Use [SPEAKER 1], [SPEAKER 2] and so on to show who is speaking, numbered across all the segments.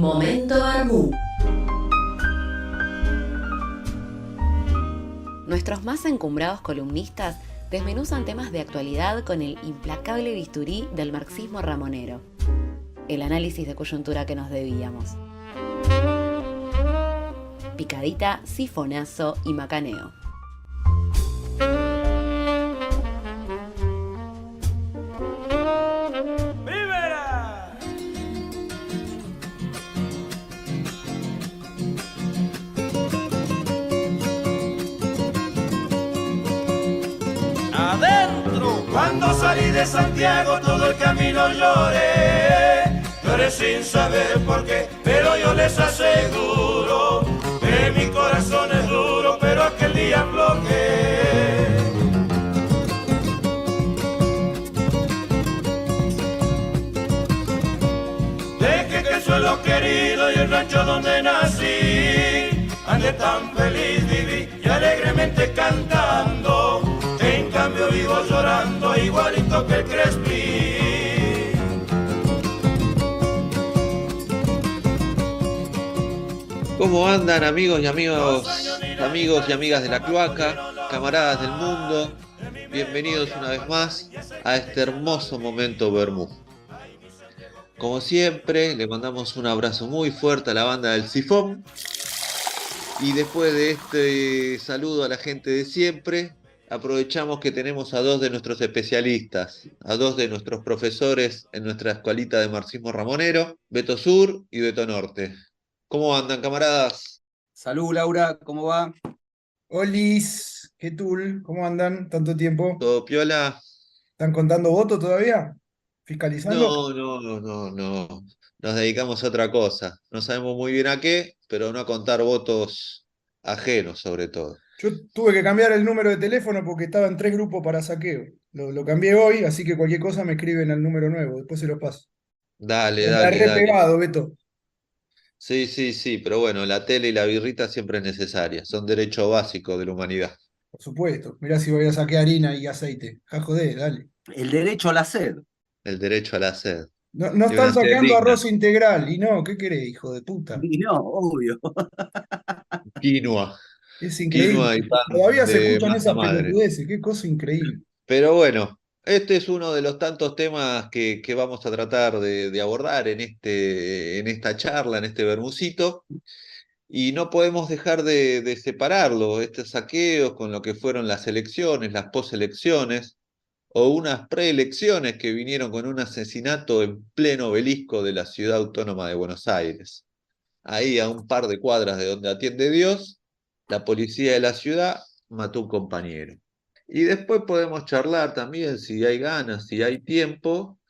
[SPEAKER 1] Momento Barbú. Nuestros más encumbrados columnistas desmenuzan temas de actualidad con el implacable bisturí del marxismo ramonero. El análisis de coyuntura que nos debíamos. Picadita, sifonazo y macaneo.
[SPEAKER 2] Cuando salí de Santiago todo el camino lloré, lloré sin saber por qué, pero yo les aseguro que mi corazón es duro, pero aquel día bloqueé. Dejé que el suelo querido y el rancho donde nací, andé tan feliz, viví y alegremente cantando. En cambio vivo llorando igualito que el Crespi.
[SPEAKER 3] ¿Cómo andan amigos y amigas de la cloaca, camaradas del mundo? Bienvenidos una vez más a este hermoso momento Bermú. Como siempre, le mandamos un abrazo muy fuerte a la banda del Sifón. Y después de este saludo a la gente de siempre, aprovechamos que tenemos a dos de nuestros especialistas, a dos de nuestros profesores en nuestra escuelita de marxismo ramonero, Beto Sur y Beto Norte. ¿Cómo andan, camaradas?
[SPEAKER 4] Salud, Laura, ¿cómo va?
[SPEAKER 5] Olis, ¿qué tal? ¿Cómo andan? ¿Tanto tiempo?
[SPEAKER 3] ¿Todo piola?
[SPEAKER 5] ¿Están contando votos todavía? ¿Fiscalizando?
[SPEAKER 3] No. Nos dedicamos a otra cosa. No sabemos muy bien a qué, pero no a contar votos ajenos, sobre todo.
[SPEAKER 5] Yo tuve que cambiar el número de teléfono porque estaba en 3 grupos para saqueo. Lo cambié hoy, así que cualquier cosa me escriben al número nuevo, después se los paso.
[SPEAKER 3] Dale.
[SPEAKER 5] Está re pegado, Beto.
[SPEAKER 3] Sí, pero bueno, la tele y la birrita siempre es necesaria. Son derechos básicos de la humanidad.
[SPEAKER 5] Por supuesto. Mirá si voy a saquear harina y aceite. Ja, joder, dale.
[SPEAKER 4] El derecho a la sed.
[SPEAKER 3] El derecho a la sed.
[SPEAKER 5] No
[SPEAKER 3] Y una
[SPEAKER 5] están
[SPEAKER 3] sed
[SPEAKER 5] saqueando
[SPEAKER 3] digna.
[SPEAKER 5] arroz integral. Y no, ¿qué querés, hijo de puta?
[SPEAKER 4] Y no, obvio.
[SPEAKER 3] Quinoa.
[SPEAKER 5] Es increíble.
[SPEAKER 3] Quinoa y pan
[SPEAKER 5] Todavía se
[SPEAKER 3] de
[SPEAKER 5] escuchan
[SPEAKER 3] masa
[SPEAKER 5] esas
[SPEAKER 3] madre.
[SPEAKER 5] pelotudeces. Qué cosa increíble.
[SPEAKER 3] Pero bueno, este es uno de los tantos temas que vamos a tratar de abordar en esta charla, en este bermucito. Y no podemos dejar de separarlo, estos saqueos con lo que fueron las elecciones, las poselecciones, o unas preelecciones que vinieron con un asesinato en pleno obelisco de la ciudad autónoma de Buenos Aires. Ahí, a un par de cuadras de donde atiende Dios, la policía de la ciudad mató a un compañero. Y después podemos charlar también, si hay ganas, si hay tiempo,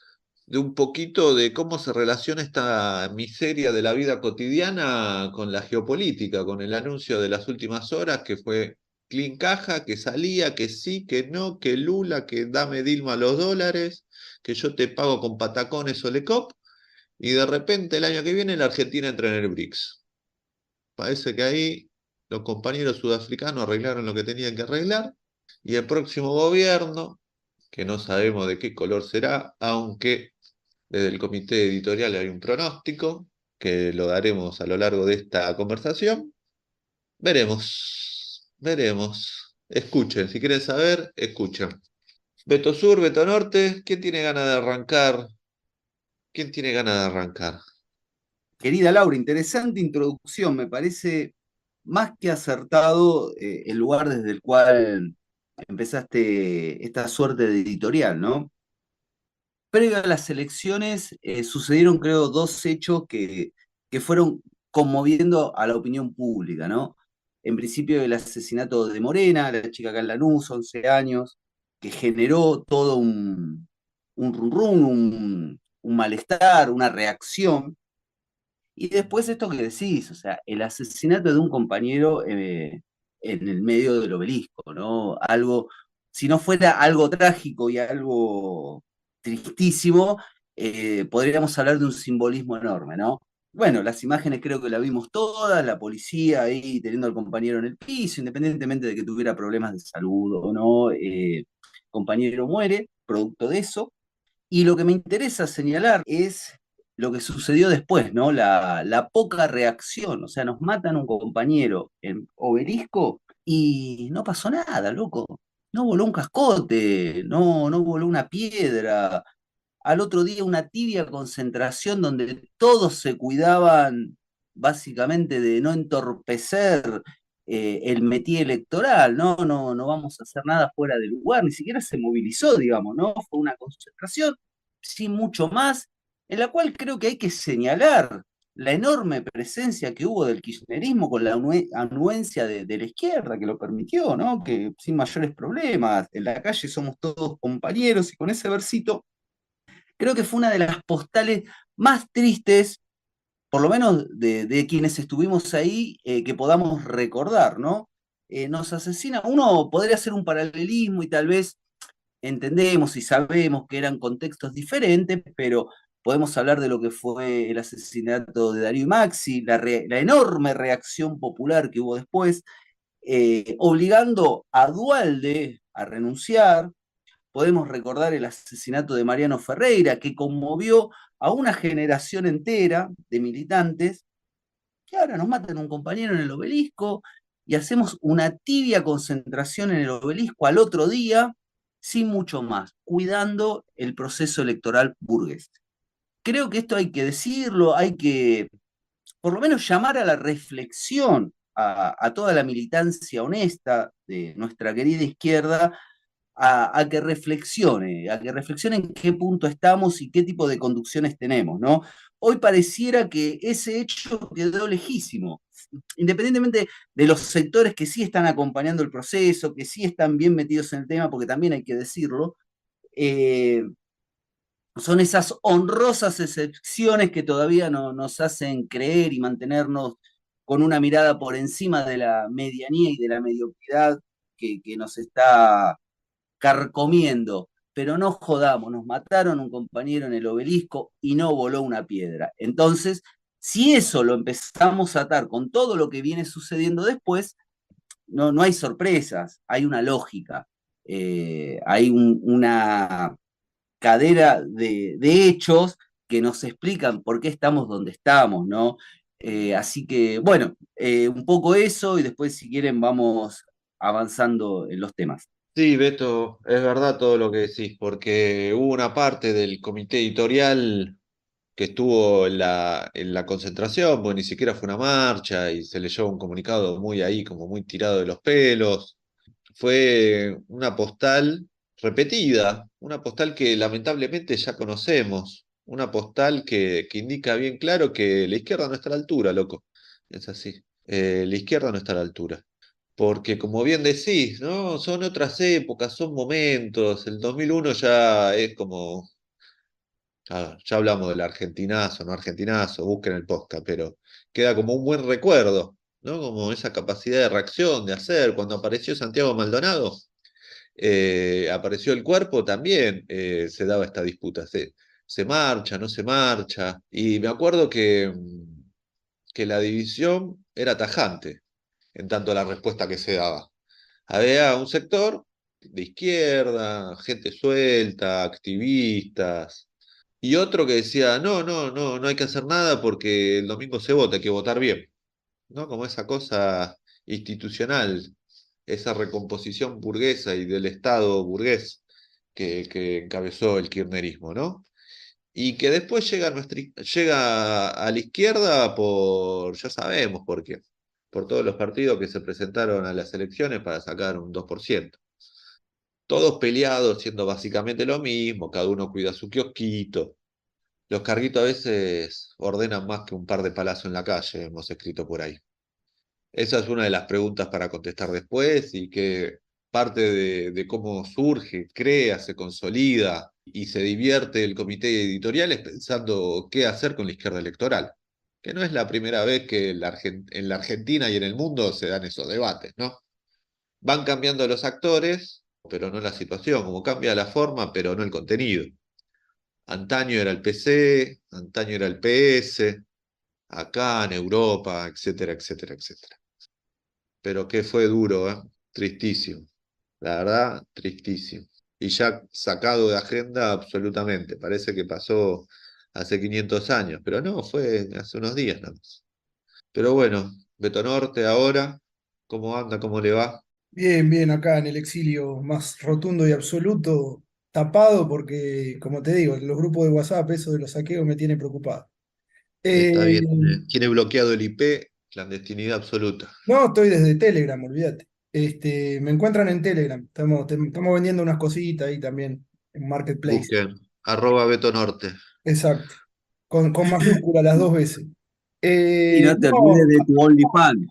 [SPEAKER 3] de un poquito de cómo se relaciona esta miseria de la vida cotidiana con la geopolítica, con el anuncio de las últimas horas que fue clean caja, que salía, que sí, que no, que Lula, que dame Dilma los dólares, que yo te pago con patacones o Lecop, y de repente el año que viene la Argentina entra en el BRICS. Parece que ahí los compañeros sudafricanos arreglaron lo que tenían que arreglar, y el próximo gobierno, que no sabemos de qué color será, aunque desde el comité editorial hay un pronóstico que lo daremos a lo largo de esta conversación. Veremos. Escuchen, si quieren saber, escuchen. Beto Sur, Beto Norte, ¿quién tiene ganas de arrancar? ¿Quién tiene ganas de arrancar?
[SPEAKER 4] Querida Laura, interesante introducción. Me parece más que acertado el lugar desde el cual empezaste esta suerte de editorial, ¿no? Previo a las elecciones sucedieron, creo, dos hechos que fueron conmoviendo a la opinión pública, ¿no? En principio, el asesinato de Morena, la chica acá en Lanús, 11 años, que generó todo un rum rum, un malestar, una reacción. Y después esto que decís, o sea, el asesinato de un compañero en el medio del obelisco, ¿no? Algo, si no fuera algo trágico y algo tristísimo, podríamos hablar de un simbolismo enorme, ¿no? Bueno, las imágenes creo que la vimos todas, la policía ahí teniendo al compañero en el piso, independientemente de que tuviera problemas de salud o no, compañero muere, producto de eso. Y lo que me interesa señalar es lo que sucedió después, ¿no? La poca reacción, o sea, nos matan un compañero en Obelisco y no pasó nada, loco. No voló un cascote, no voló una piedra. Al otro día una tibia concentración donde todos se cuidaban básicamente de no entorpecer el métier electoral, no vamos a hacer nada fuera de lugar, ni siquiera se movilizó, digamos, ¿no? Fue una concentración sin mucho más, en la cual creo que hay que señalar la enorme presencia que hubo del kirchnerismo con la anuencia de la izquierda que lo permitió, ¿no? Que sin mayores problemas, en la calle somos todos compañeros y con ese versito creo que fue una de las postales más tristes, por lo menos de quienes estuvimos ahí, que podamos recordar, ¿no? Nos asesina, uno podría hacer un paralelismo y tal vez entendemos y sabemos que eran contextos diferentes, pero podemos hablar de lo que fue el asesinato de Darío y Maxi, la enorme reacción popular que hubo después, obligando a Dualde a renunciar. Podemos recordar el asesinato de Mariano Ferreira, que conmovió a una generación entera de militantes, que ahora nos matan a un compañero en el Obelisco y hacemos una tibia concentración en el Obelisco al otro día, sin mucho más, cuidando el proceso electoral burgués. Creo que esto hay que decirlo, hay que por lo menos llamar a la reflexión a toda la militancia honesta de nuestra querida izquierda, a que reflexione en qué punto estamos y qué tipo de conducciones tenemos, ¿no? Hoy pareciera que ese hecho quedó lejísimo, independientemente de los sectores que sí están acompañando el proceso, que sí están bien metidos en el tema, porque también hay que decirlo, eh, son esas honrosas excepciones que todavía no, nos hacen creer y mantenernos con una mirada por encima de la medianía y de la mediocridad que nos está carcomiendo, pero no jodamos, nos mataron un compañero en el Obelisco y no voló una piedra. Entonces, si eso lo empezamos a atar con todo lo que viene sucediendo después, no hay sorpresas, hay una lógica, hay una cadera de hechos que nos explican por qué estamos donde estamos, ¿no? Así que, bueno, un poco eso y después, si quieren, vamos avanzando en los temas.
[SPEAKER 3] Sí, Beto, es verdad todo lo que decís, porque hubo una parte del comité editorial que estuvo en la concentración, porque ni siquiera fue una marcha y se leyó un comunicado muy ahí, como muy tirado de los pelos. Fue una postal repetida, una postal que lamentablemente ya conocemos, una postal que indica bien claro que la izquierda no está a la altura, loco. Es así. La izquierda no está a la altura. Porque como bien decís, ¿no? Son otras épocas, son momentos. El 2001 ya es como ya hablamos del argentinazo, no argentinazo, busquen el podcast, pero queda como un buen recuerdo, ¿no? Como esa capacidad de reacción, de hacer. Cuando apareció Santiago Maldonado, apareció el cuerpo, también se daba esta disputa. Se marcha, no se marcha. Y me acuerdo que la división era tajante en tanto a la respuesta que se daba. Había un sector de izquierda, gente suelta, activistas, y otro que decía, no hay que hacer nada porque el domingo se vota, hay que votar bien, ¿no? Como esa cosa institucional, esa recomposición burguesa y del Estado burgués que encabezó el kirchnerismo, ¿no? Y que después llega a la izquierda ya sabemos por qué, por todos los partidos que se presentaron a las elecciones para sacar un 2%. Todos peleados, siendo básicamente lo mismo, cada uno cuida su kiosquito. Los carguitos a veces ordenan más que un par de palazos en la calle, hemos escrito por ahí. Esa es una de las preguntas para contestar después y que parte de cómo surge, crea, se consolida y se divierte el comité editorial es pensando qué hacer con la izquierda electoral, que no es la primera vez que en la Argentina y en el mundo se dan esos debates, ¿no? Van cambiando los actores, pero no la situación, como cambia la forma, pero no el contenido. Antaño era el PC, antaño era el PS, acá en Europa, etcétera, etcétera, etcétera. Pero que fue duro, ¿eh? Tristísimo. La verdad, tristísimo. Y ya sacado de agenda absolutamente. Parece que pasó hace 500 años, pero no, fue hace unos días nada más. Pero bueno, Beto Norte ahora, ¿cómo anda? ¿Cómo le va?
[SPEAKER 5] Bien, bien, acá en el exilio más rotundo y absoluto, tapado porque, como te digo, los grupos de WhatsApp, eso de los saqueos me tiene preocupado.
[SPEAKER 3] Está
[SPEAKER 5] Eh,
[SPEAKER 3] bien, tiene bloqueado el IP, clandestinidad absoluta.
[SPEAKER 5] no, estoy desde Telegram, olvídate. Me encuentran en Telegram, estamos vendiendo unas cositas ahí también en Marketplace.
[SPEAKER 3] Busquen, @Beto Norte.
[SPEAKER 5] Exacto, con mayúscula las dos veces.
[SPEAKER 4] Y no te olvides
[SPEAKER 5] No,
[SPEAKER 4] de tu OnlyFans.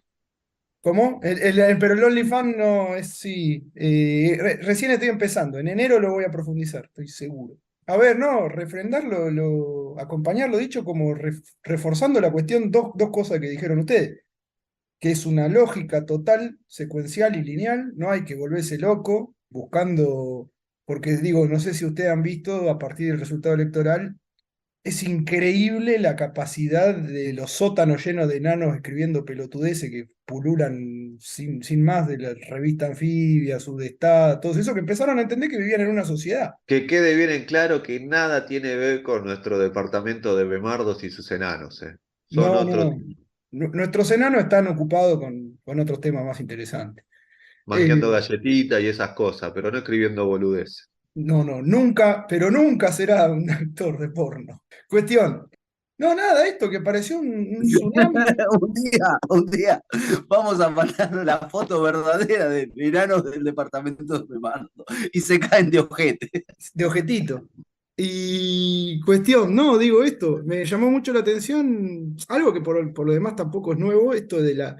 [SPEAKER 5] ¿cómo? Pero el OnlyFans no es, sí. Recién estoy empezando. En enero lo voy a profundizar, estoy seguro. A ver, no, refrendarlo, acompañar lo dicho como reforzando la cuestión, dos cosas que dijeron ustedes, que es una lógica total, secuencial y lineal. No hay que volverse loco buscando, porque digo, no sé si ustedes han visto a partir del resultado electoral es increíble la capacidad de los sótanos llenos de enanos escribiendo pelotudeces que pululan sin más de la revista Anfibia, Sudestada, todos esos que empezaron a entender que vivían en una sociedad.
[SPEAKER 3] Que quede bien en claro que nada tiene que ver con nuestro departamento de Bemardos y sus enanos, ¿eh? Son
[SPEAKER 5] No,
[SPEAKER 3] otros,
[SPEAKER 5] no. Nuestros enanos están ocupados con otros temas más interesantes.
[SPEAKER 3] mangueando
[SPEAKER 5] Eh,
[SPEAKER 3] galletitas y esas cosas, pero no escribiendo boludeces.
[SPEAKER 5] no, no, nunca, pero nunca será un actor de porno. Cuestión. No, nada, esto que pareció un tsunami.
[SPEAKER 4] Un día vamos a mandar la foto verdadera de veranos del departamento de Mando y se caen de ojete.
[SPEAKER 5] De objetito. Y cuestión, no, digo esto, me llamó mucho la atención, algo que por lo demás tampoco es nuevo, esto de la...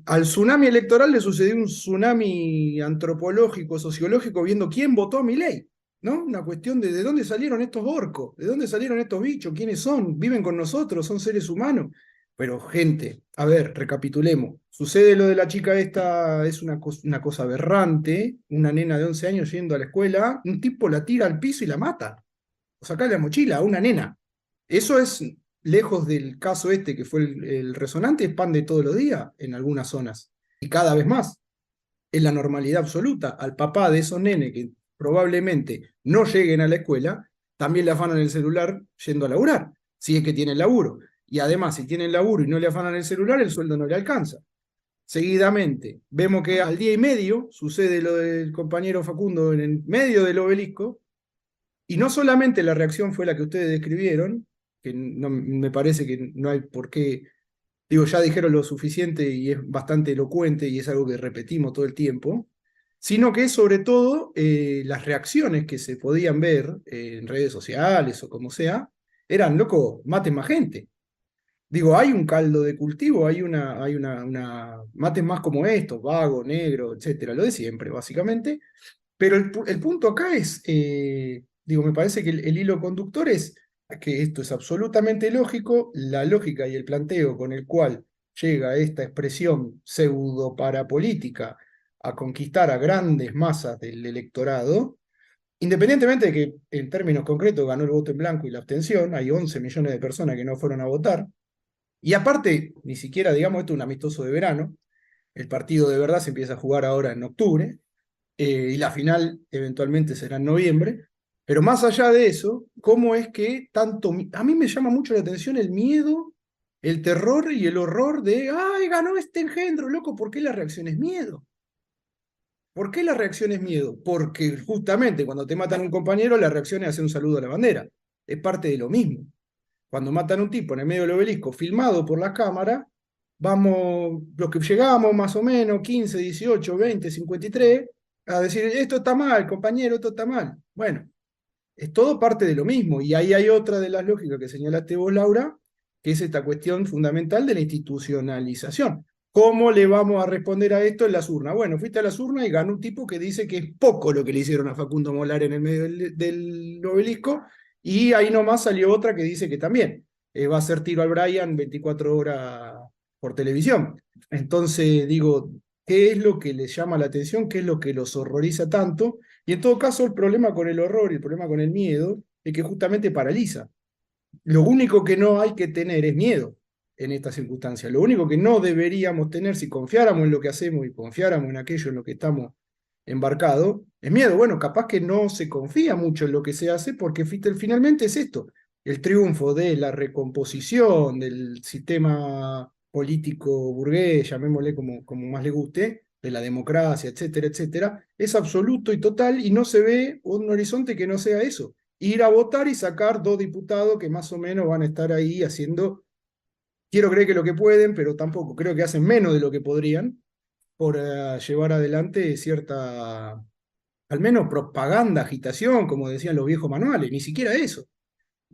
[SPEAKER 5] Al tsunami electoral le sucedió un tsunami antropológico, sociológico, viendo quién votó a Milei, ¿no? Una cuestión de dónde salieron estos orcos, de dónde salieron estos bichos, quiénes son, viven con nosotros, son seres humanos. Pero gente, a ver, recapitulemos. Sucede lo de la chica esta, es una cosa aberrante, una nena de 11 años yendo a la escuela, un tipo la tira al piso y la mata, o saca la mochila a una nena. Eso es, lejos del caso este que fue el resonante, es pan de todos los días en algunas zonas. Y cada vez más, es la normalidad absoluta. Al papá de esos nenes que probablemente no lleguen a la escuela, también le afanan el celular yendo a laburar, si es que tienen laburo. Y además, si tienen laburo y no le afanan el celular, el sueldo no le alcanza. Seguidamente, vemos que al día y medio sucede lo del compañero Facundo en el medio del obelisco, y no solamente la reacción fue la que ustedes describieron, que no, me parece que no hay por qué, digo, ya dijeron lo suficiente y es bastante elocuente y es algo que repetimos todo el tiempo, sino que sobre todo las reacciones que se podían ver en redes sociales o como sea, eran, loco, maten más gente. Digo, hay un caldo de cultivo, maten más como estos, vago, negro, etcétera, lo de siempre, básicamente. Pero el punto acá es, digo, me parece que el hilo conductor es que esto es absolutamente lógico, la lógica y el planteo con el cual llega esta expresión pseudo parapolítica a conquistar a grandes masas del electorado, independientemente de que en términos concretos ganó el voto en blanco y la abstención, hay 11 millones de personas que no fueron a votar, y aparte, ni siquiera, digamos, esto es un amistoso de verano, el partido de verdad se empieza a jugar ahora en octubre, y la final eventualmente será en noviembre. Pero más allá de eso, ¿cómo es que tanto... A mí me llama mucho la atención el miedo, el terror y el horror de, ¡ay, ganó este engendro, loco! ¿Por qué la reacción es miedo? ¿Por qué la reacción es miedo? Porque justamente cuando te matan a un compañero, la reacción es hacer un saludo a la bandera. Es parte de lo mismo. Cuando matan a un tipo en el medio del obelisco, filmado por la cámara, vamos, los que llegamos más o menos, 15, 18, 20, 53, a decir, esto está mal, compañero, esto está mal. Bueno, es todo parte de lo mismo. Y ahí hay otra de las lógicas que señalaste vos, Laura, que es esta cuestión fundamental de la institucionalización. ¿Cómo le vamos a responder a esto en las urnas? Bueno, fuiste a las urnas y ganó un tipo que dice que es poco lo que le hicieron a Facundo Molar en el medio del obelisco, y ahí nomás salió otra que dice que también va a hacer tiro al Brian 24 horas por televisión. Entonces, digo, ¿qué es lo que les llama la atención? ¿Qué es lo que los horroriza tanto? Y en todo caso, el problema con el horror y el problema con el miedo es que justamente paraliza. Lo único que no hay que tener es miedo en estas circunstancias. Lo único que no deberíamos tener, si confiáramos en lo que hacemos y confiáramos en aquello en lo que estamos embarcados, es miedo. Bueno, capaz que no se confía mucho en lo que se hace porque finalmente es esto. el triunfo de la recomposición del sistema político burgués, llamémosle como más le guste, de la democracia, etcétera, etcétera, es absoluto y total y no se ve un horizonte que no sea eso. Ir a votar y sacar 2 diputados que más o menos van a estar ahí haciendo, quiero creer que lo que pueden, pero tampoco, creo que hacen menos de lo que podrían por llevar adelante cierta, al menos propaganda, agitación, como decían los viejos manuales, ni siquiera eso.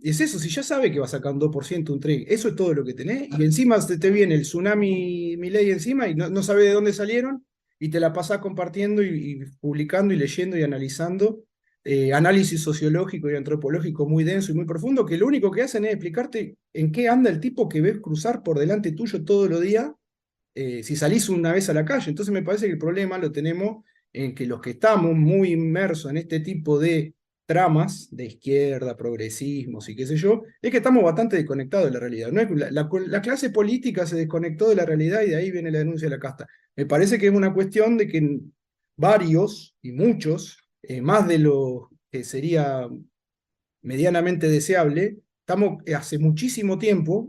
[SPEAKER 5] Es eso, si ya sabe que va a sacar un 2%, un 3%, eso es todo lo que tenés, y encima te viene el tsunami Milei encima y no sabe de dónde salieron, y te la pasás compartiendo y publicando y leyendo y analizando, análisis sociológico y antropológico muy denso y muy profundo, que lo único que hacen es explicarte en qué anda el tipo que ves cruzar por delante tuyo todos los días, si salís una vez a la calle. Entonces me parece que el problema lo tenemos en que los que estamos muy inmersos en este tipo de tramas de izquierda, progresismos y qué sé yo, es que estamos bastante desconectados de la realidad. No es, la clase política se desconectó de la realidad y de ahí viene la denuncia de la casta. Me parece que es una cuestión de que varios y muchos, más de lo que sería medianamente deseable, estamos hace muchísimo tiempo,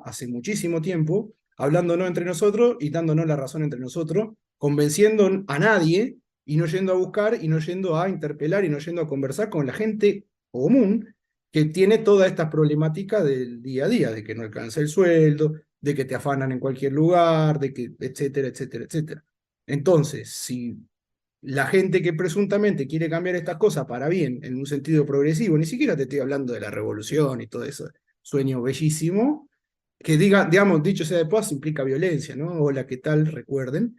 [SPEAKER 5] hablándonos entre nosotros y dándonos la razón entre nosotros, convenciendo a nadie y no yendo a buscar y no yendo a interpelar y no yendo a conversar con la gente común que tiene toda esta problemática del día a día, de que no alcanza el sueldo, de que te afanan en cualquier lugar, de que, etcétera, etcétera, etcétera. Entonces, si la gente que presuntamente quiere cambiar estas cosas para bien, en un sentido progresivo, ni siquiera te estoy hablando de la revolución y todo eso, sueño bellísimo, que diga, digamos, dicho sea de paso, implica violencia, ¿no? Hola, ¿qué tal? Recuerden.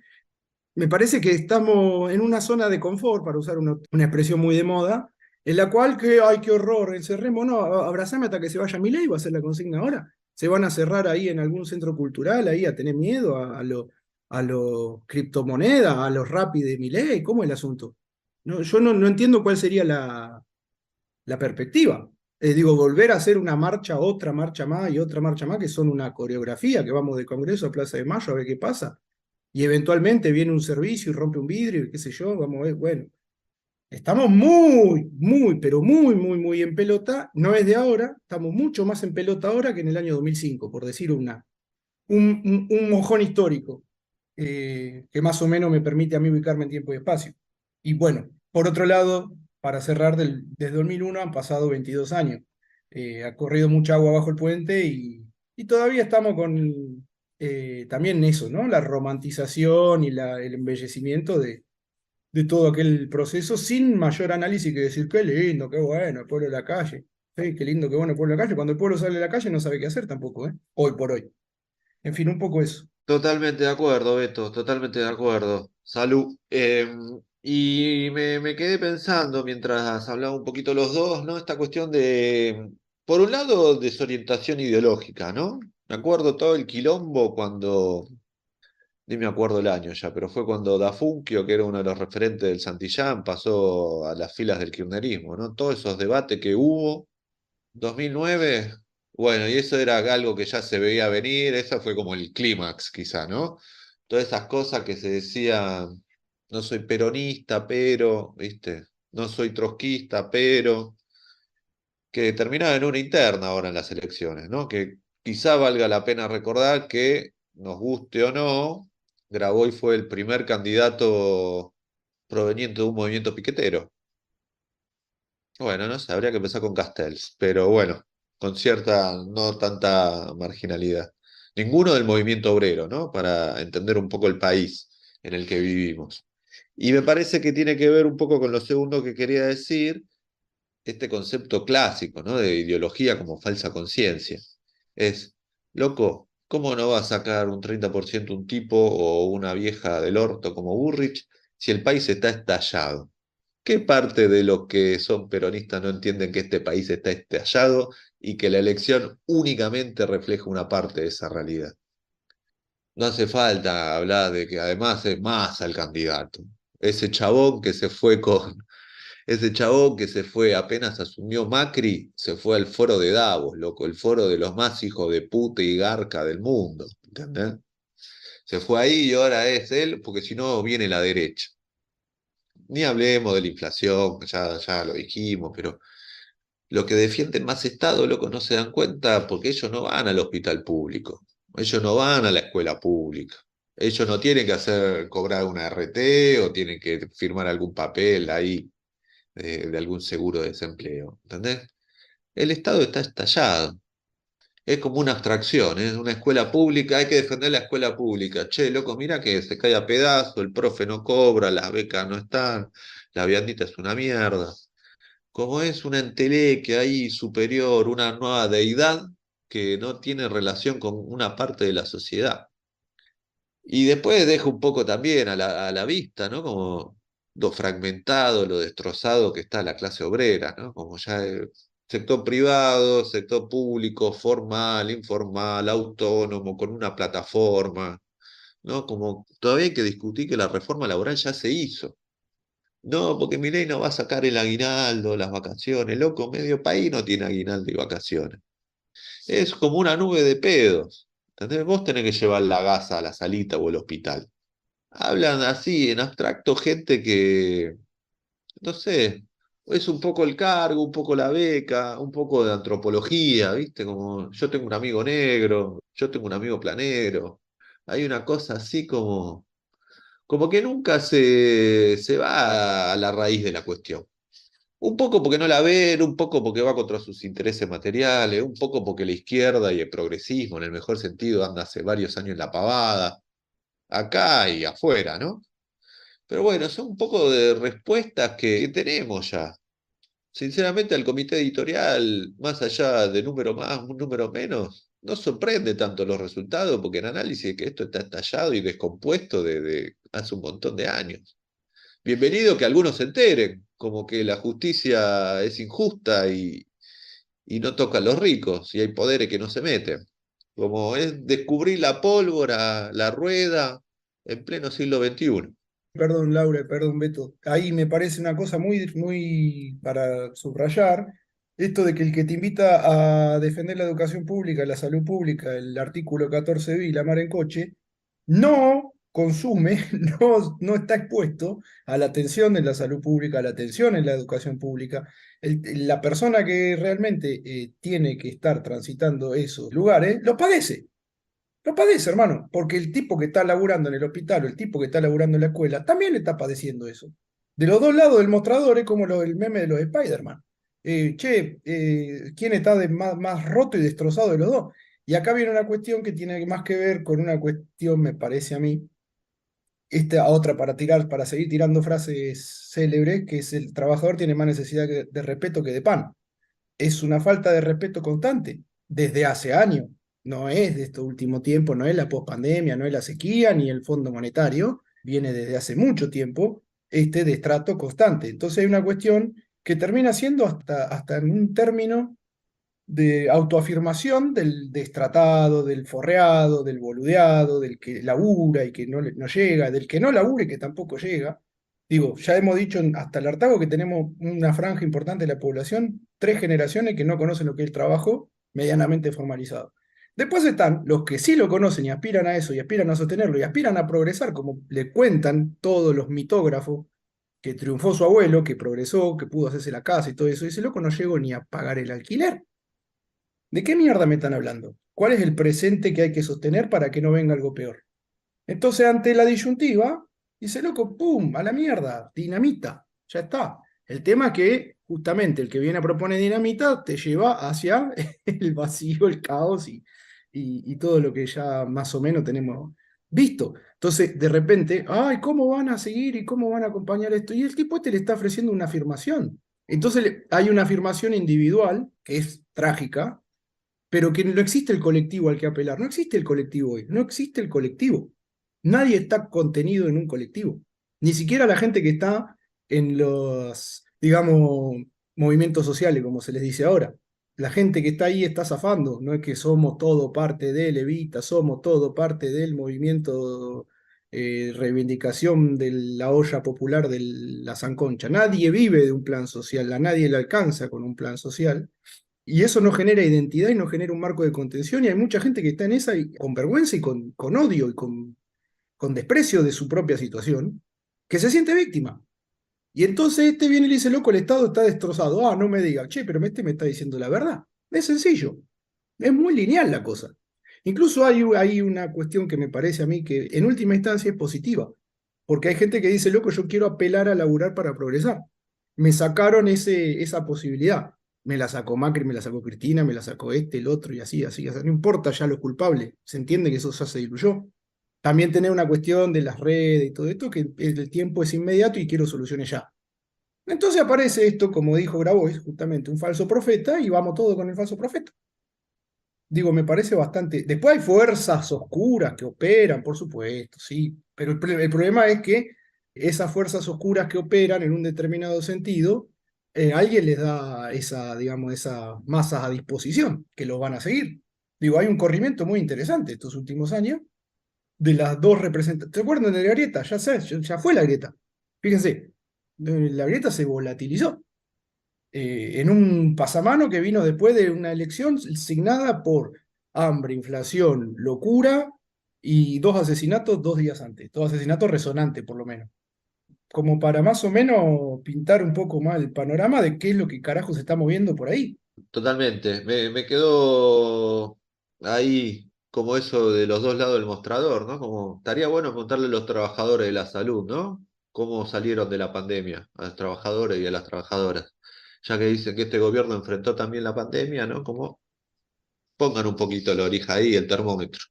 [SPEAKER 5] Me parece que estamos en una zona de confort, para usar una expresión muy de moda, en la cual que, ay, qué horror, encerremos, no, abrazame hasta que se vaya Milei, va a ser la consigna ahora. Se van a cerrar ahí en algún centro cultural, ahí a tener miedo a lo criptomonedas, a los Rappi de Milei, ¿cómo es el asunto? No, yo no entiendo cuál sería la perspectiva. Digo, volver a hacer una marcha, otra marcha más y otra marcha más, que son una coreografía, que vamos de Congreso a Plaza de Mayo a ver qué pasa y eventualmente viene un servicio y rompe un vidrio y qué sé yo, vamos a ver, bueno, estamos pero muy en pelota, no es de ahora, estamos mucho más en pelota ahora que en el año 2005, por decir un mojón histórico, que más o menos me permite a mí ubicarme en tiempo y espacio. Y bueno, por otro lado, para cerrar, desde 2001 han pasado 22 años, ha corrido mucha agua bajo el puente y todavía estamos con también eso, ¿no? La romantización y el embellecimiento de todo aquel proceso sin mayor análisis que decir, qué lindo, qué bueno, el pueblo de la calle. Sí, qué lindo, qué bueno el pueblo de la calle. Cuando el pueblo sale a la calle no sabe qué hacer tampoco, ¿eh? Hoy por hoy. En fin, un poco eso.
[SPEAKER 3] Totalmente de acuerdo, Beto, totalmente de acuerdo. Salud. Y me quedé pensando mientras hablaba un poquito los dos, ¿no? Esta cuestión de, por un lado, desorientación ideológica, ¿no? Me acuerdo todo el quilombo cuando, ni me acuerdo el año ya, pero fue cuando Da Funkio, que era uno de los referentes del Santillán, pasó a las filas del kirchnerismo, ¿no? Todos esos debates que hubo, 2009, bueno, y eso era algo que ya se veía venir, eso fue como el clímax quizá, ¿no? Todas esas cosas que se decían, no soy peronista, pero, ¿viste? No soy trotskista, pero, que terminaba en una interna ahora en las elecciones, ¿no? Que quizá valga la pena recordar que, nos guste o no, Graboy fue el primer candidato proveniente de un movimiento piquetero. Bueno, no sé, habría que empezar con Castells, pero bueno, con cierta, no tanta marginalidad. Ninguno del movimiento obrero, ¿no? Para entender un poco el país en el que vivimos. Y me parece que tiene que ver un poco con lo segundo que quería decir, este concepto clásico, ¿no? De ideología como falsa conciencia. Es, loco, ¿cómo no va a sacar un 30% un tipo o una vieja del orto como Burrich si el país está estallado? ¿Qué parte de los que son peronistas no entienden que este país está estallado y que la elección únicamente refleja una parte de esa realidad? No hace falta hablar de que además es Massa el candidato. Ese chabón que se fue ese chabón que se fue apenas asumió Macri, se fue al foro de Davos, loco, el foro de los más hijos de puta y garca del mundo, ¿entendés? Se fue ahí y ahora es él, porque si no viene la derecha. Ni hablemos de la inflación, ya lo dijimos, pero Los que defienden más Estado, loco, no se dan cuenta porque ellos no van al hospital público, ellos no van a la escuela pública, ellos no tienen que cobrar una RT o tienen que firmar algún papel ahí de algún seguro de desempleo, ¿entendés? El Estado está estallado. Es como una abstracción, ¿eh? Una escuela pública, hay que defender la escuela pública. Che, loco, mira que se cae a pedazo, el profe no cobra, las becas no están, la viandita es una mierda. Como es una entelequia ahí superior, una nueva deidad que no tiene relación con una parte de la sociedad. Y después deja un poco también a la vista, ¿no? Como lo fragmentado, lo destrozado que está la clase obrera, ¿no? Como ya sector privado, sector público, formal, informal, autónomo, con una plataforma, ¿no? Como todavía hay que discutir que la reforma laboral ya se hizo. No, porque Milei no va a sacar el aguinaldo, las vacaciones, loco, medio país no tiene aguinaldo y vacaciones. Es como una nube de pedos. ¿Entendés? Vos tenés que llevar la gasa a la salita o al hospital. Hablan así, en abstracto, gente que, no sé, es un poco el cargo, un poco la beca, un poco de antropología, ¿viste? Como yo tengo un amigo negro, yo tengo un amigo planero. Hay una cosa así como que nunca se va a la raíz de la cuestión. Un poco porque no la ven, un poco porque va contra sus intereses materiales, un poco porque la izquierda y el progresismo, en el mejor sentido, anda hace varios años en la pavada, acá y afuera, ¿no? Pero bueno, son un poco de respuestas que tenemos ya. Sinceramente, al comité editorial, más allá de número más, un número menos, no sorprende tanto los resultados, porque el análisis de que esto está estallado y descompuesto desde hace un montón de años. Bienvenido que algunos se enteren, como que la justicia es injusta y no toca a los ricos, y hay poderes que no se meten. Como es descubrir la pólvora, la rueda, en pleno siglo XXI.
[SPEAKER 5] Perdón, Laura, perdón, Beto. Ahí me parece una cosa muy para subrayar, esto de que el que te invita a defender la educación pública, la salud pública, el artículo 14 bis, la mar en coche, no consume, no está expuesto a la atención de la salud pública, a la atención en la educación pública. La persona que realmente tiene que estar transitando esos lugares, lo padece. Lo padece, hermano, porque el tipo que está laburando en el hospital o el tipo que está laburando en la escuela también está padeciendo eso. De los dos lados del mostrador es como el meme de los Spider-Man. ¿Quién está más roto y destrozado de los dos? Y acá viene una cuestión que tiene más que ver con una cuestión, me parece a mí, esta otra para seguir tirando frases célebres, que es el trabajador tiene más necesidad de respeto que de pan. Es una falta de respeto constante desde hace años. No es de estos últimos tiempos, no es la pospandemia, no es la sequía, ni el Fondo Monetario. Viene desde hace mucho tiempo este destrato constante. Entonces hay una cuestión que termina siendo hasta en un término de autoafirmación del destratado, del forreado, del boludeado, del que labura y que no llega, del que no labura y que tampoco llega. Digo, ya hemos dicho hasta el hartazgo que tenemos una franja importante de la población, 3 generaciones que no conocen lo que es el trabajo medianamente formalizado. Después están los que sí lo conocen y aspiran a eso, y aspiran a sostenerlo, y aspiran a progresar, como le cuentan todos los mitógrafos, que triunfó su abuelo, que progresó, que pudo hacerse la casa y todo eso, y ese loco no llegó ni a pagar el alquiler. ¿De qué mierda me están hablando? ¿Cuál es el presente que hay que sostener para que no venga algo peor? Entonces, ante la disyuntiva, dice, loco, ¡pum! A la mierda, dinamita, ya está. El tema es que justamente el que viene a proponer dinamita te lleva hacia el vacío, el caos y todo lo que ya más o menos tenemos visto. Entonces, de repente, ay, ¿cómo van a seguir y cómo van a acompañar esto? Y el tipo este le está ofreciendo una afirmación. Entonces hay una afirmación individual que es trágica, pero que no existe el colectivo al que apelar. No existe el colectivo hoy, no existe el colectivo. Nadie está contenido en un colectivo. Ni siquiera la gente que está en los, digamos, movimientos sociales, como se les dice ahora. La gente que está ahí está zafando. No es que somos todo parte de Levita, somos todo parte del movimiento reivindicación de la olla popular de la Sanconcha. Nadie vive de un plan social, a nadie le alcanza con un plan social. Y eso no genera identidad y no genera un marco de contención. Y hay mucha gente que está en esa y, con vergüenza y con odio y con desprecio de su propia situación, que se siente víctima. Y entonces este viene y le dice, loco, el Estado está destrozado. Ah, no me diga, che, pero este me está diciendo la verdad. Es sencillo, es muy lineal la cosa. Incluso hay una cuestión que me parece a mí que en última instancia es positiva, porque hay gente que dice, loco, yo quiero apelar a laburar para progresar. Me sacaron esa posibilidad. Me la sacó Macri, me la sacó Cristina, me la sacó este, el otro y así, así. O sea, no importa ya los culpables. Se entiende que eso ya se diluyó. También tener una cuestión de las redes y todo esto, que el tiempo es inmediato y quiero soluciones ya. Entonces aparece esto, como dijo Grabois, justamente un falso profeta, y vamos todo con el falso profeta. Digo, me parece bastante. Después hay fuerzas oscuras que operan, por supuesto, sí, pero el problema es que esas fuerzas oscuras que operan en un determinado sentido, alguien les da esa, digamos, esas masas a disposición, que los van a seguir. Digo, hay un corrimiento muy interesante estos últimos años de las dos representantes. ¿Se acuerdan de la grieta? Ya sé, ya fue la grieta. Fíjense, la grieta se volatilizó en un pasamano que vino después de una elección signada por hambre, inflación, locura y dos asesinatos 2 días antes. Dos asesinatos resonantes, por lo menos. Como para más o menos pintar un poco más el panorama de qué es lo que carajo se está moviendo por ahí.
[SPEAKER 3] Totalmente. Me quedó ahí como eso de los dos lados del mostrador, ¿no? Como estaría bueno contarle a los trabajadores de la salud, ¿no? Cómo salieron de la pandemia, a los trabajadores y a las trabajadoras. Ya que dicen que este gobierno enfrentó también la pandemia, ¿no? Como pongan un poquito la orija ahí, el termómetro.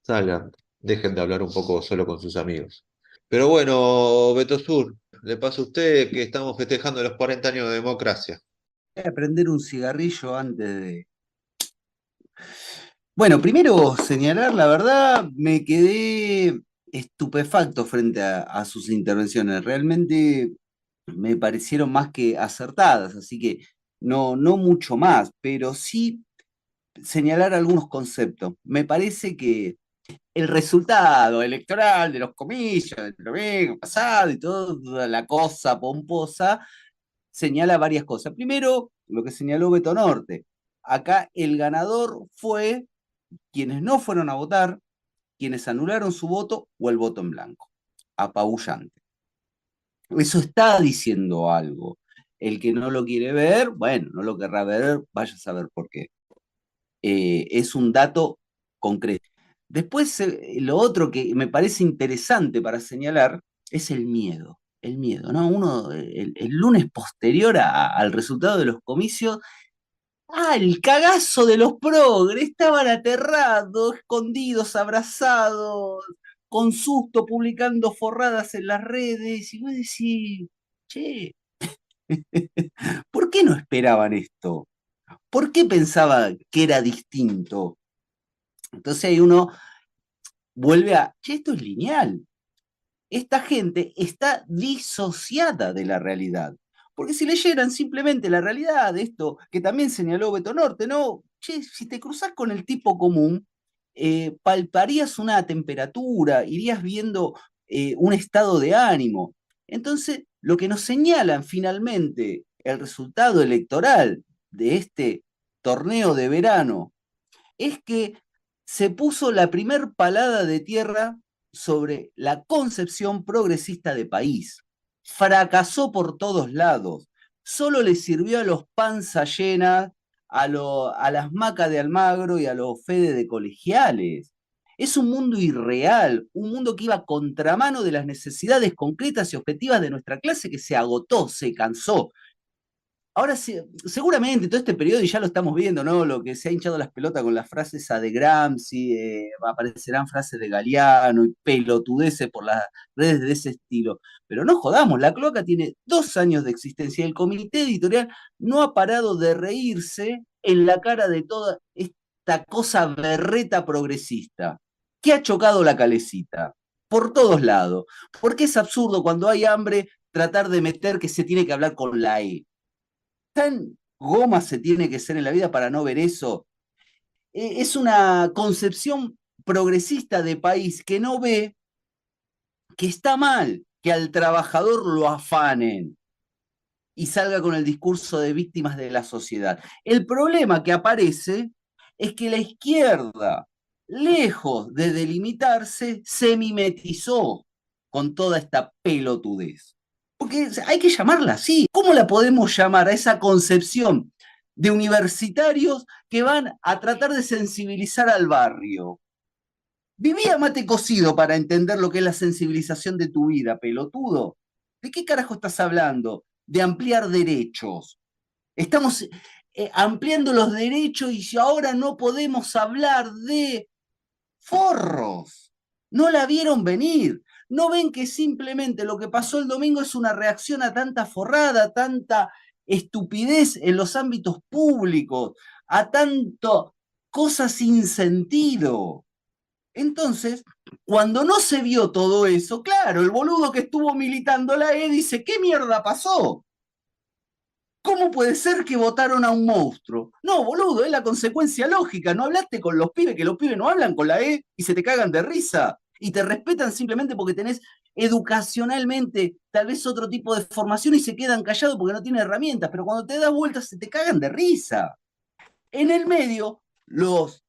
[SPEAKER 3] Salgan, dejen de hablar un poco solo con sus amigos. Pero bueno, Beto Sur, le pasa a usted que estamos festejando los 40 años de democracia.
[SPEAKER 4] Voy a prender un cigarrillo antes de... Bueno, primero señalar, la verdad, me quedé estupefacto frente a sus intervenciones. Realmente me parecieron más que acertadas, así que no mucho más, pero sí señalar algunos conceptos. Me parece que el resultado electoral de los comicios del domingo pasado y toda la cosa pomposa señala varias cosas. Primero, lo que señaló Beto Norte. Acá el ganador fue quienes no fueron a votar, quienes anularon su voto o el voto en blanco. Apabullante. Eso está diciendo algo. El que no lo quiere ver, bueno, no lo querrá ver, vaya a saber por qué. Es un dato concreto. Después, lo otro que me parece interesante para señalar es el miedo. El miedo, ¿no? Uno, el lunes posterior al resultado de los comicios, el cagazo de los progres, estaban aterrados, escondidos, abrazados, con susto, publicando forradas en las redes, y vos decís, che, ¿por qué no esperaban esto? ¿Por qué pensaba que era distinto? Entonces ahí uno vuelve che, esto es lineal. Esta gente está disociada de la realidad. Porque si leyeran simplemente la realidad de esto, que también señaló Beto Norte, ¿no? Che, si te cruzas con el tipo común, palparías una temperatura, irías viendo un estado de ánimo. Entonces, lo que nos señalan finalmente el resultado electoral de este torneo de verano es que se puso la primer palada de tierra sobre la concepción progresista de país. Fracasó por todos lados. Solo le sirvió a los panza llenas, a las Macas de Almagro y a los Fede de colegiales. Es un mundo irreal, un mundo que iba a contramano de las necesidades concretas y objetivas de nuestra clase que se agotó, se cansó. Ahora sí, seguramente todo este periodo, y ya lo estamos viendo, ¿no? Lo que se ha hinchado las pelotas con las frases esa de Gramsci, aparecerán frases de Galeano y pelotudeces por las redes de ese estilo. Pero no jodamos, la cloaca tiene 2 años de existencia y el comité editorial no ha parado de reírse en la cara de toda esta cosa berreta progresista. ¿Qué ha chocado la calecita? Por todos lados. Porque es absurdo cuando hay hambre tratar de meter que se tiene que hablar con la E. Tan goma se tiene que ser en la vida para no ver eso. Es una concepción progresista de país que no ve que está mal que al trabajador lo afanen y salga con el discurso de víctimas de la sociedad. El problema que aparece es que la izquierda, lejos de delimitarse, se mimetizó con toda esta pelotudez. Porque hay que llamarla así. ¿Cómo la podemos llamar a esa concepción de universitarios que van a tratar de sensibilizar al barrio? Vivía mate cocido para entender lo que es la sensibilización de tu vida, pelotudo. ¿De qué carajo estás hablando? De ampliar derechos. Estamos ampliando los derechos y si ahora no podemos hablar de forros. No la vieron venir. No ven que simplemente lo que pasó el domingo es una reacción a tanta forrada, tanta estupidez en los ámbitos públicos, a tanto cosas sin sentido. Entonces, cuando no se vio todo eso, claro, el boludo que estuvo militando la E dice, ¿qué mierda pasó? ¿Cómo puede ser que votaron a un monstruo? No, boludo, es la consecuencia lógica. No hablaste con los pibes, que los pibes no hablan con la E y se te cagan de risa. Y te respetan simplemente porque tenés educacionalmente tal vez otro tipo de formación y se quedan callados porque no tienen herramientas. Pero cuando te das vueltas se te cagan de risa. En el medio, los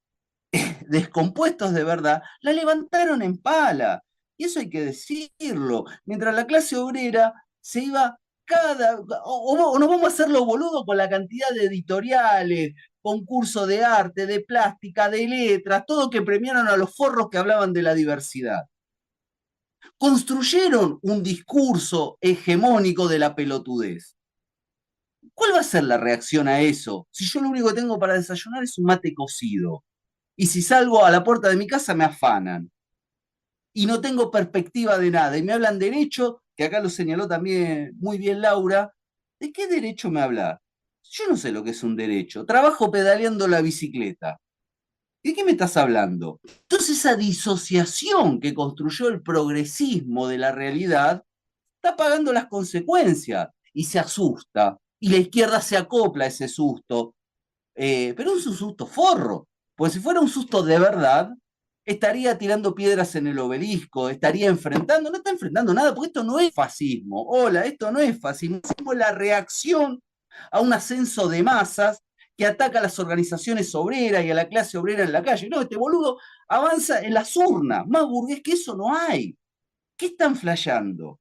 [SPEAKER 4] descompuestos de verdad la levantaron en pala. Y eso hay que decirlo. Mientras la clase obrera se iba o nos vamos a hacer los boludos con la cantidad de editoriales, concursos de arte, de plástica, de letras, todo que premiaron a los forros que hablaban de la diversidad. Construyeron un discurso hegemónico de la pelotudez. ¿Cuál va a ser la reacción a eso? Si yo lo único que tengo para desayunar es un mate cocido. Y si salgo a la puerta de mi casa me afanan. Y no tengo perspectiva de nada. Y me hablan derecho, que acá lo señaló también muy bien Laura. ¿De qué derecho me habla? Yo no sé lo que es un derecho. Trabajo pedaleando la bicicleta. ¿De qué me estás hablando? Entonces esa disociación que construyó el progresismo de la realidad está pagando las consecuencias y se asusta. Y la izquierda se acopla a ese susto. Pero es un susto forro. Pues si fuera un susto de verdad, estaría tirando piedras en el obelisco, estaría enfrentando, no está enfrentando nada, porque esto no es fascismo. Hola, esto no es fascismo, es la reacción a un ascenso de masas que ataca a las organizaciones obreras y a la clase obrera en la calle. No, este boludo avanza en las urnas, más burgués que eso no hay. ¿Qué están flasheando?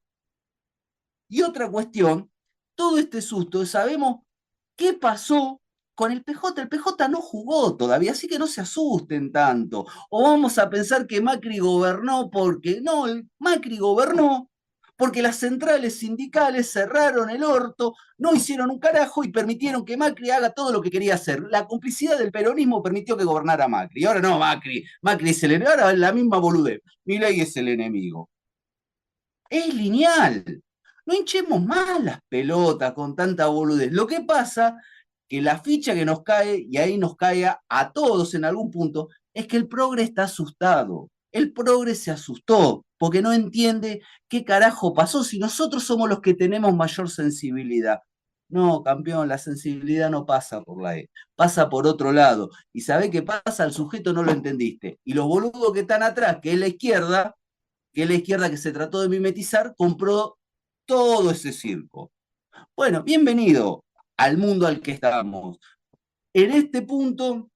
[SPEAKER 4] Y otra cuestión, todo este susto, sabemos qué pasó con el PJ. El PJ no jugó todavía, así que no se asusten tanto. O vamos a pensar que Macri gobernó porque no, Macri gobernó porque las centrales sindicales cerraron el orto, no hicieron un carajo y permitieron que Macri haga todo lo que quería hacer. La complicidad del peronismo permitió que gobernara Macri. Ahora no, Macri es el enemigo, ahora es la misma boludez. Milei es el enemigo. Es lineal. No hinchemos más las pelotas con tanta boludez. Lo que pasa que la ficha que nos cae, y ahí nos cae a todos en algún punto, es que el progre está asustado. El progre se asustó porque no entiende qué carajo pasó si nosotros somos los que tenemos mayor sensibilidad. No, campeón, la sensibilidad no pasa por la E, pasa por otro lado. Y ¿sabe qué pasa? Al sujeto no lo entendiste. Y los boludos que están atrás, que es la izquierda que se trató de mimetizar, compró todo ese circo. Bueno, bienvenido al mundo al que estamos. En este punto,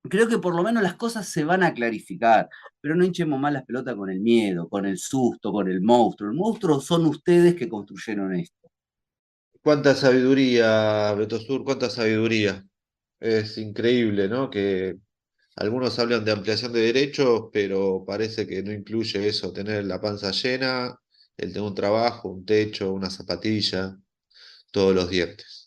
[SPEAKER 4] creo que por lo menos las cosas se van a clarificar, pero no hinchemos más las pelotas con el miedo, con el susto, con el monstruo. El monstruo son ustedes que construyeron esto.
[SPEAKER 3] Cuánta sabiduría, Betosur, cuánta sabiduría. Es increíble, ¿no? Que algunos hablan de ampliación de derechos, pero parece que no incluye eso, tener la panza llena, el tener un trabajo, un techo, una zapatilla, todos los dientes.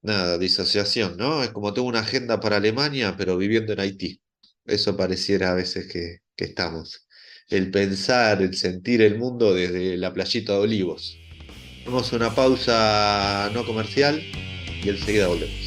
[SPEAKER 3] Nada, disociación, ¿no? Es como tengo una agenda para Alemania, pero viviendo en Haití. Eso pareciera a veces que estamos. El pensar, el sentir el mundo desde la playita de Olivos. Hacemos una pausa no comercial y enseguida volvemos.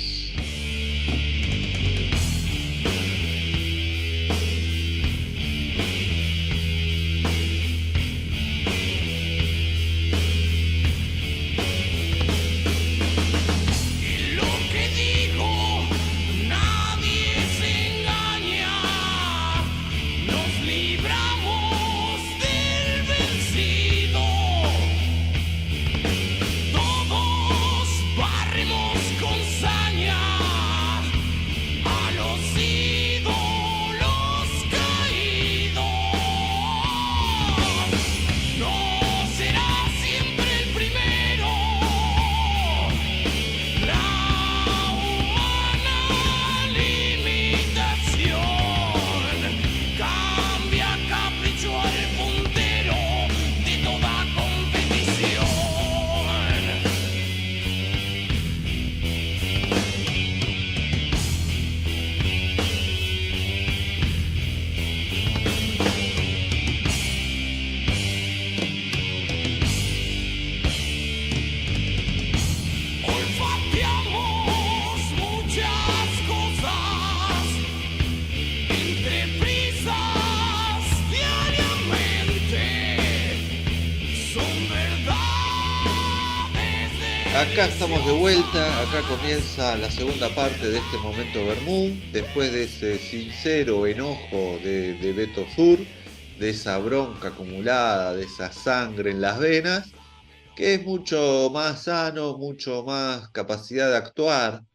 [SPEAKER 6] Todos barremos con saña.
[SPEAKER 3] Acá estamos de vuelta, acá comienza la segunda parte de este momento Bermú, después de ese sincero enojo de Beto Sur, de esa bronca acumulada, de esa sangre en las venas, que es mucho más sano, mucho más capacidad de actuar,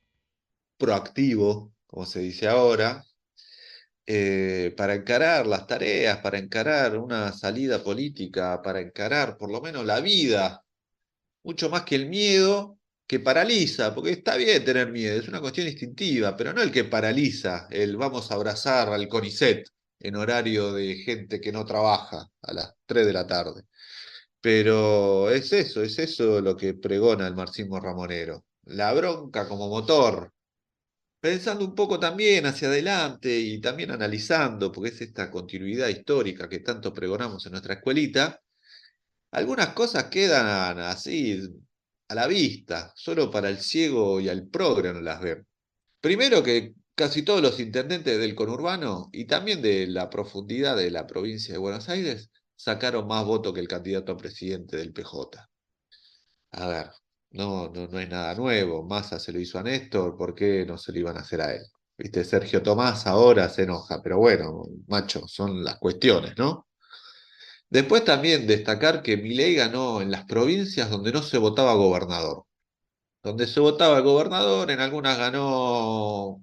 [SPEAKER 3] proactivo, como se dice ahora, para encarar las tareas, para encarar una salida política, para encarar por lo menos la vida mucho más que el miedo que paraliza, porque está bien tener miedo, es una cuestión instintiva, pero no el que paraliza, el vamos a abrazar al CONICET en horario de gente que no trabaja a las 3 de la tarde. Pero es eso lo que pregona el marxismo ramonero. La bronca como motor, pensando un poco también hacia adelante y también analizando, porque es esta continuidad histórica que tanto pregonamos en nuestra escuelita. Algunas cosas quedan así a la vista, solo para el ciego y al progre no las ven. Primero que casi todos los intendentes del conurbano y también de la profundidad de la provincia de Buenos Aires sacaron más votos que el candidato a presidente del PJ. A ver, no es nada nuevo. Massa se lo hizo a Néstor, ¿por qué no se lo iban a hacer a él? Viste, Sergio Tomás ahora se enoja, pero bueno, macho, son las cuestiones, ¿no? Después también destacar que Milei ganó en las provincias donde no se votaba gobernador. Donde se votaba el gobernador, en algunas ganó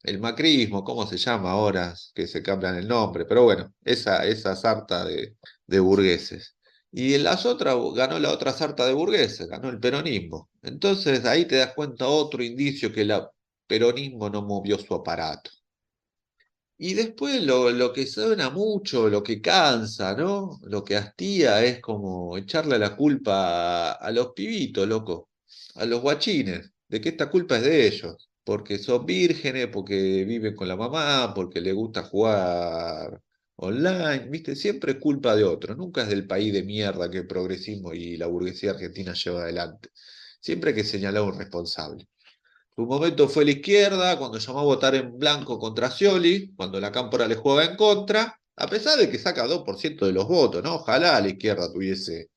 [SPEAKER 3] el macrismo, ¿cómo se llama ahora? Que se cambian el nombre, pero bueno, esa sarta de burgueses. Y en las otras ganó la otra sarta de burgueses, ganó el peronismo. Entonces ahí te das cuenta otro indicio que el peronismo no movió su aparato. Y después lo que suena mucho, lo que cansa, ¿no? Lo que hastía es como echarle la culpa a los pibitos, loco, a los guachines, de que esta culpa es de ellos, porque son vírgenes, porque viven con la mamá, porque les gusta jugar online, ¿viste? Siempre es culpa de otro, nunca es del país de mierda que el progresismo y la burguesía argentina lleva adelante. Siempre hay que señalar a un responsable. Su momento fue la izquierda, cuando llamó a votar en blanco contra Scioli, cuando la Cámpora le juega en contra, a pesar de que saca 2% de los votos, ¿no? Ojalá la izquierda tuviese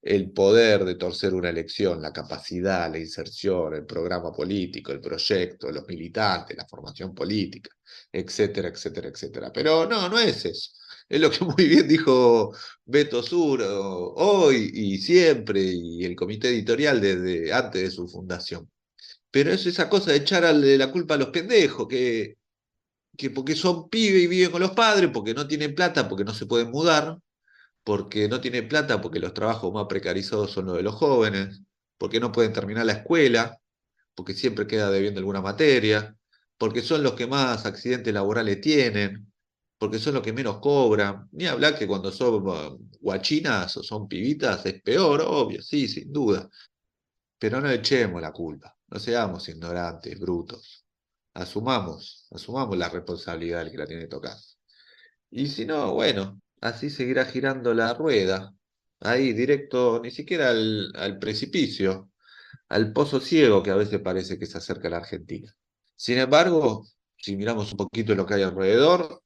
[SPEAKER 3] el poder de torcer una elección, la capacidad, la inserción, el programa político, el proyecto, los militantes, la formación política, etcétera, etcétera, etcétera. Pero no es eso. Es lo que muy bien dijo Beto Sur hoy y siempre, y el comité editorial desde antes de su fundación. Pero es esa cosa de echarle la culpa a los pendejos, que porque son pibes y viven con los padres, porque no tienen plata, porque no se pueden mudar, porque no tienen plata, porque los trabajos más precarizados son los de los jóvenes, porque no pueden terminar la escuela, porque siempre queda debiendo alguna materia, porque son los que más accidentes laborales tienen, porque son los que menos cobran. Ni hablar que cuando son guachinas o son pibitas es peor, obvio, sí, sin duda. Pero no echemos la culpa, no seamos ignorantes, brutos. Asumamos la responsabilidad del que la tiene que tocar. Y si no, bueno, así seguirá girando la rueda, ahí directo, ni siquiera al precipicio, al pozo ciego que a veces parece que se acerca a la Argentina. Sin embargo, si miramos un poquito lo que hay alrededor,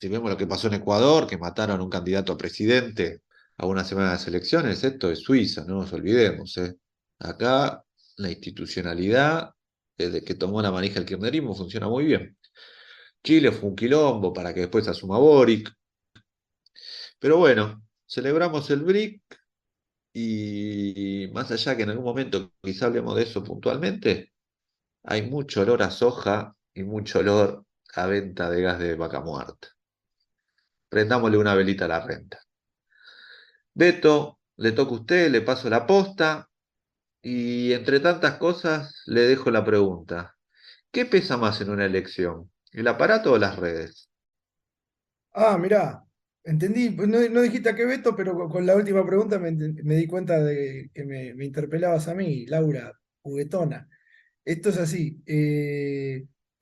[SPEAKER 3] si vemos lo que pasó en Ecuador, que mataron a un candidato a presidente a una semana de las elecciones, esto es Suiza, no nos olvidemos, ¿eh? Acá la institucionalidad, desde que tomó la manija el kirchnerismo, funciona muy bien. Chile fue un quilombo para que después asuma Boric. Pero bueno, celebramos el BRIC y más allá que en algún momento quizá hablemos de eso puntualmente, hay mucho olor a soja y mucho olor a venta de gas de vaca muerta. Prendámosle una velita a la renta. Beto, le toca a usted, le paso la posta y entre tantas cosas le dejo la pregunta. ¿Qué pesa más en una elección? ¿El aparato o las redes?
[SPEAKER 5] Ah, mirá, entendí, pues no dijiste a qué Beto, pero con la última pregunta me di cuenta de que me interpelabas a mí, Laura, juguetona. Esto es así,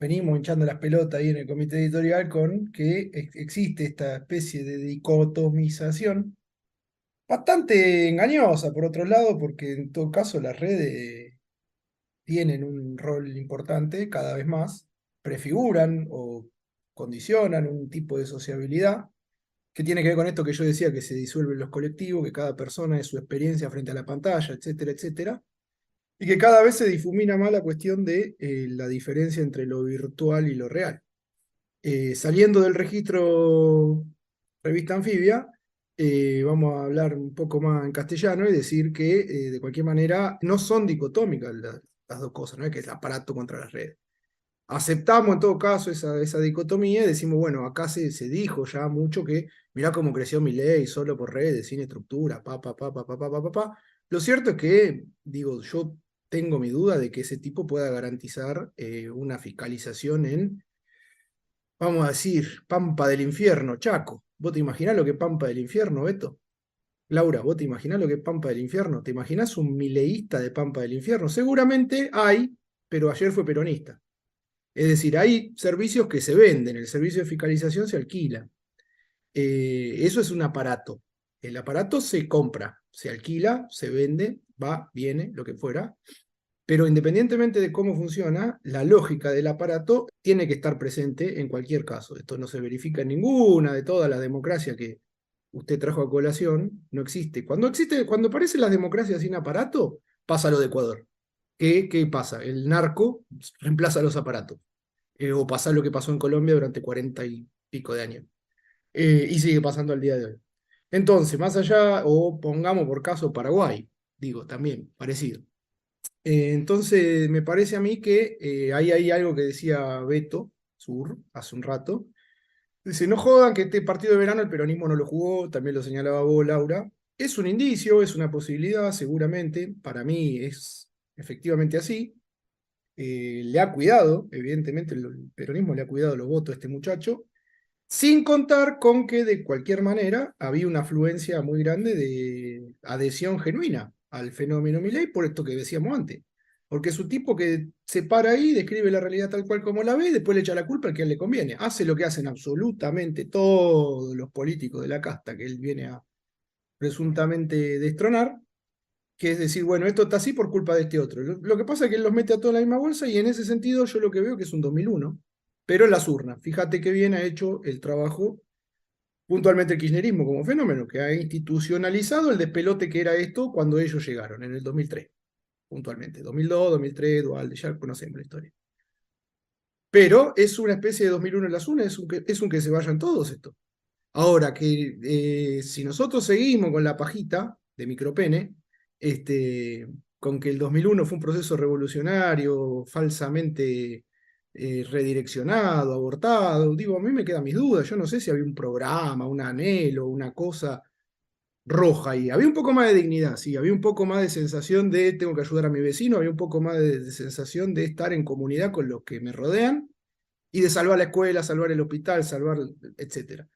[SPEAKER 5] venimos hinchando las pelotas ahí en el comité editorial con que existe esta especie de dicotomización bastante engañosa, por otro lado, porque en todo caso las redes tienen un rol importante cada vez más, prefiguran o condicionan un tipo de sociabilidad que tiene que ver con esto que yo decía, que se disuelven los colectivos, que cada persona es su experiencia frente a la pantalla, etcétera, etcétera. y que cada vez se difumina más la cuestión de la diferencia entre lo virtual y lo real. Saliendo del registro revista anfibia, vamos a hablar un poco más en castellano y decir que de cualquier manera no son dicotómicas las dos cosas, no es que es aparato contra las redes. Aceptamos en todo caso esa dicotomía y decimos, bueno, acá se dijo ya mucho que mirá cómo creció Milei solo por redes, sin estructura, pa. Lo cierto es que, digo, yo tengo mi duda de que ese tipo pueda garantizar una fiscalización en, vamos a decir, Pampa del Infierno, Chaco. ¿Vos te imaginás lo que es Pampa del Infierno, Beto? Laura, ¿vos te imaginás lo que es Pampa del Infierno? ¿Te imaginás un mileísta de Pampa del Infierno? Seguramente hay, pero ayer fue peronista. Es decir, hay servicios que se venden, el servicio de fiscalización se alquila. Eso es un aparato. El aparato se compra, se alquila, se vende, va, viene, lo que fuera. Pero independientemente de cómo funciona, la lógica del aparato tiene que estar presente en cualquier caso. Esto no se verifica en ninguna de todas las democracias que usted trajo a colación, no existe. Cuando aparecen las democracias sin aparato, pasa lo de Ecuador. ¿Qué pasa? El narco reemplaza los aparatos. O pasa lo que pasó en Colombia durante 40 y pico de años. Y sigue pasando al día de hoy. Entonces, más allá, o pongamos por caso Paraguay, digo, también parecido. Entonces, me parece a mí que ahí hay algo que decía Beto Sur hace un rato. Dice, no jodan que este partido de verano el peronismo no lo jugó, también lo señalaba vos, Laura. Es un indicio, es una posibilidad, seguramente. Para mí es efectivamente así. Le ha cuidado, evidentemente el peronismo le ha cuidado los votos a este muchacho, sin contar con que de cualquier manera había una afluencia muy grande de adhesión genuina al fenómeno Milei por esto que decíamos antes. Porque es un tipo que se para ahí, describe la realidad tal cual como la ve y después le echa la culpa al que a él le conviene. Hace lo que hacen absolutamente todos los políticos de la casta que él viene a presuntamente destronar, que es decir, bueno, esto está así por culpa de este otro. Lo que pasa es que él los mete a todos en la misma bolsa y en ese sentido yo lo que veo que es un 2001, pero en las urnas. Fíjate qué bien ha hecho el trabajo puntualmente el kirchnerismo como fenómeno, que ha institucionalizado el despelote que era esto cuando ellos llegaron, en el 2003, puntualmente. 2002, 2003, Dualde, ya conocemos la historia. Pero es una especie de 2001 en las urnas, es un que se vayan todos esto. Ahora, que si nosotros seguimos con la pajita de micropene, con que el 2001 fue un proceso revolucionario, falsamente redireccionado, abortado, digo, a mí me quedan mis dudas, yo no sé si había un programa, un anhelo, una cosa roja ahí. Había un poco más de dignidad, sí, había un poco más de sensación de tengo que ayudar a mi vecino, había un poco más de sensación de estar en comunidad con los que me rodean y de salvar la escuela, salvar el hospital, salvar, etcétera.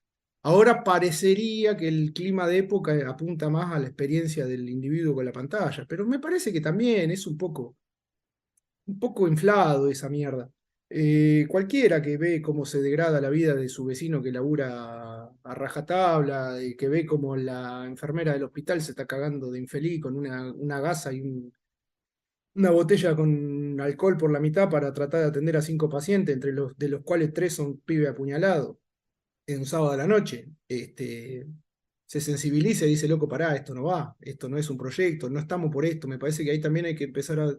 [SPEAKER 5] Ahora parecería que el clima de época apunta más a la experiencia del individuo con la pantalla, pero me parece que también es un poco inflado esa mierda. Cualquiera que ve cómo se degrada la vida de su vecino que labura a rajatabla, y que ve cómo la enfermera del hospital se está cagando de infeliz con una gasa y una botella con alcohol por la mitad para tratar de atender a 5 pacientes, de los cuales 3 son pibe apuñalado en un sábado a la noche, se sensibiliza y dice, loco, pará, esto no va, esto no es un proyecto, no estamos por esto. Me parece que ahí también hay que empezar a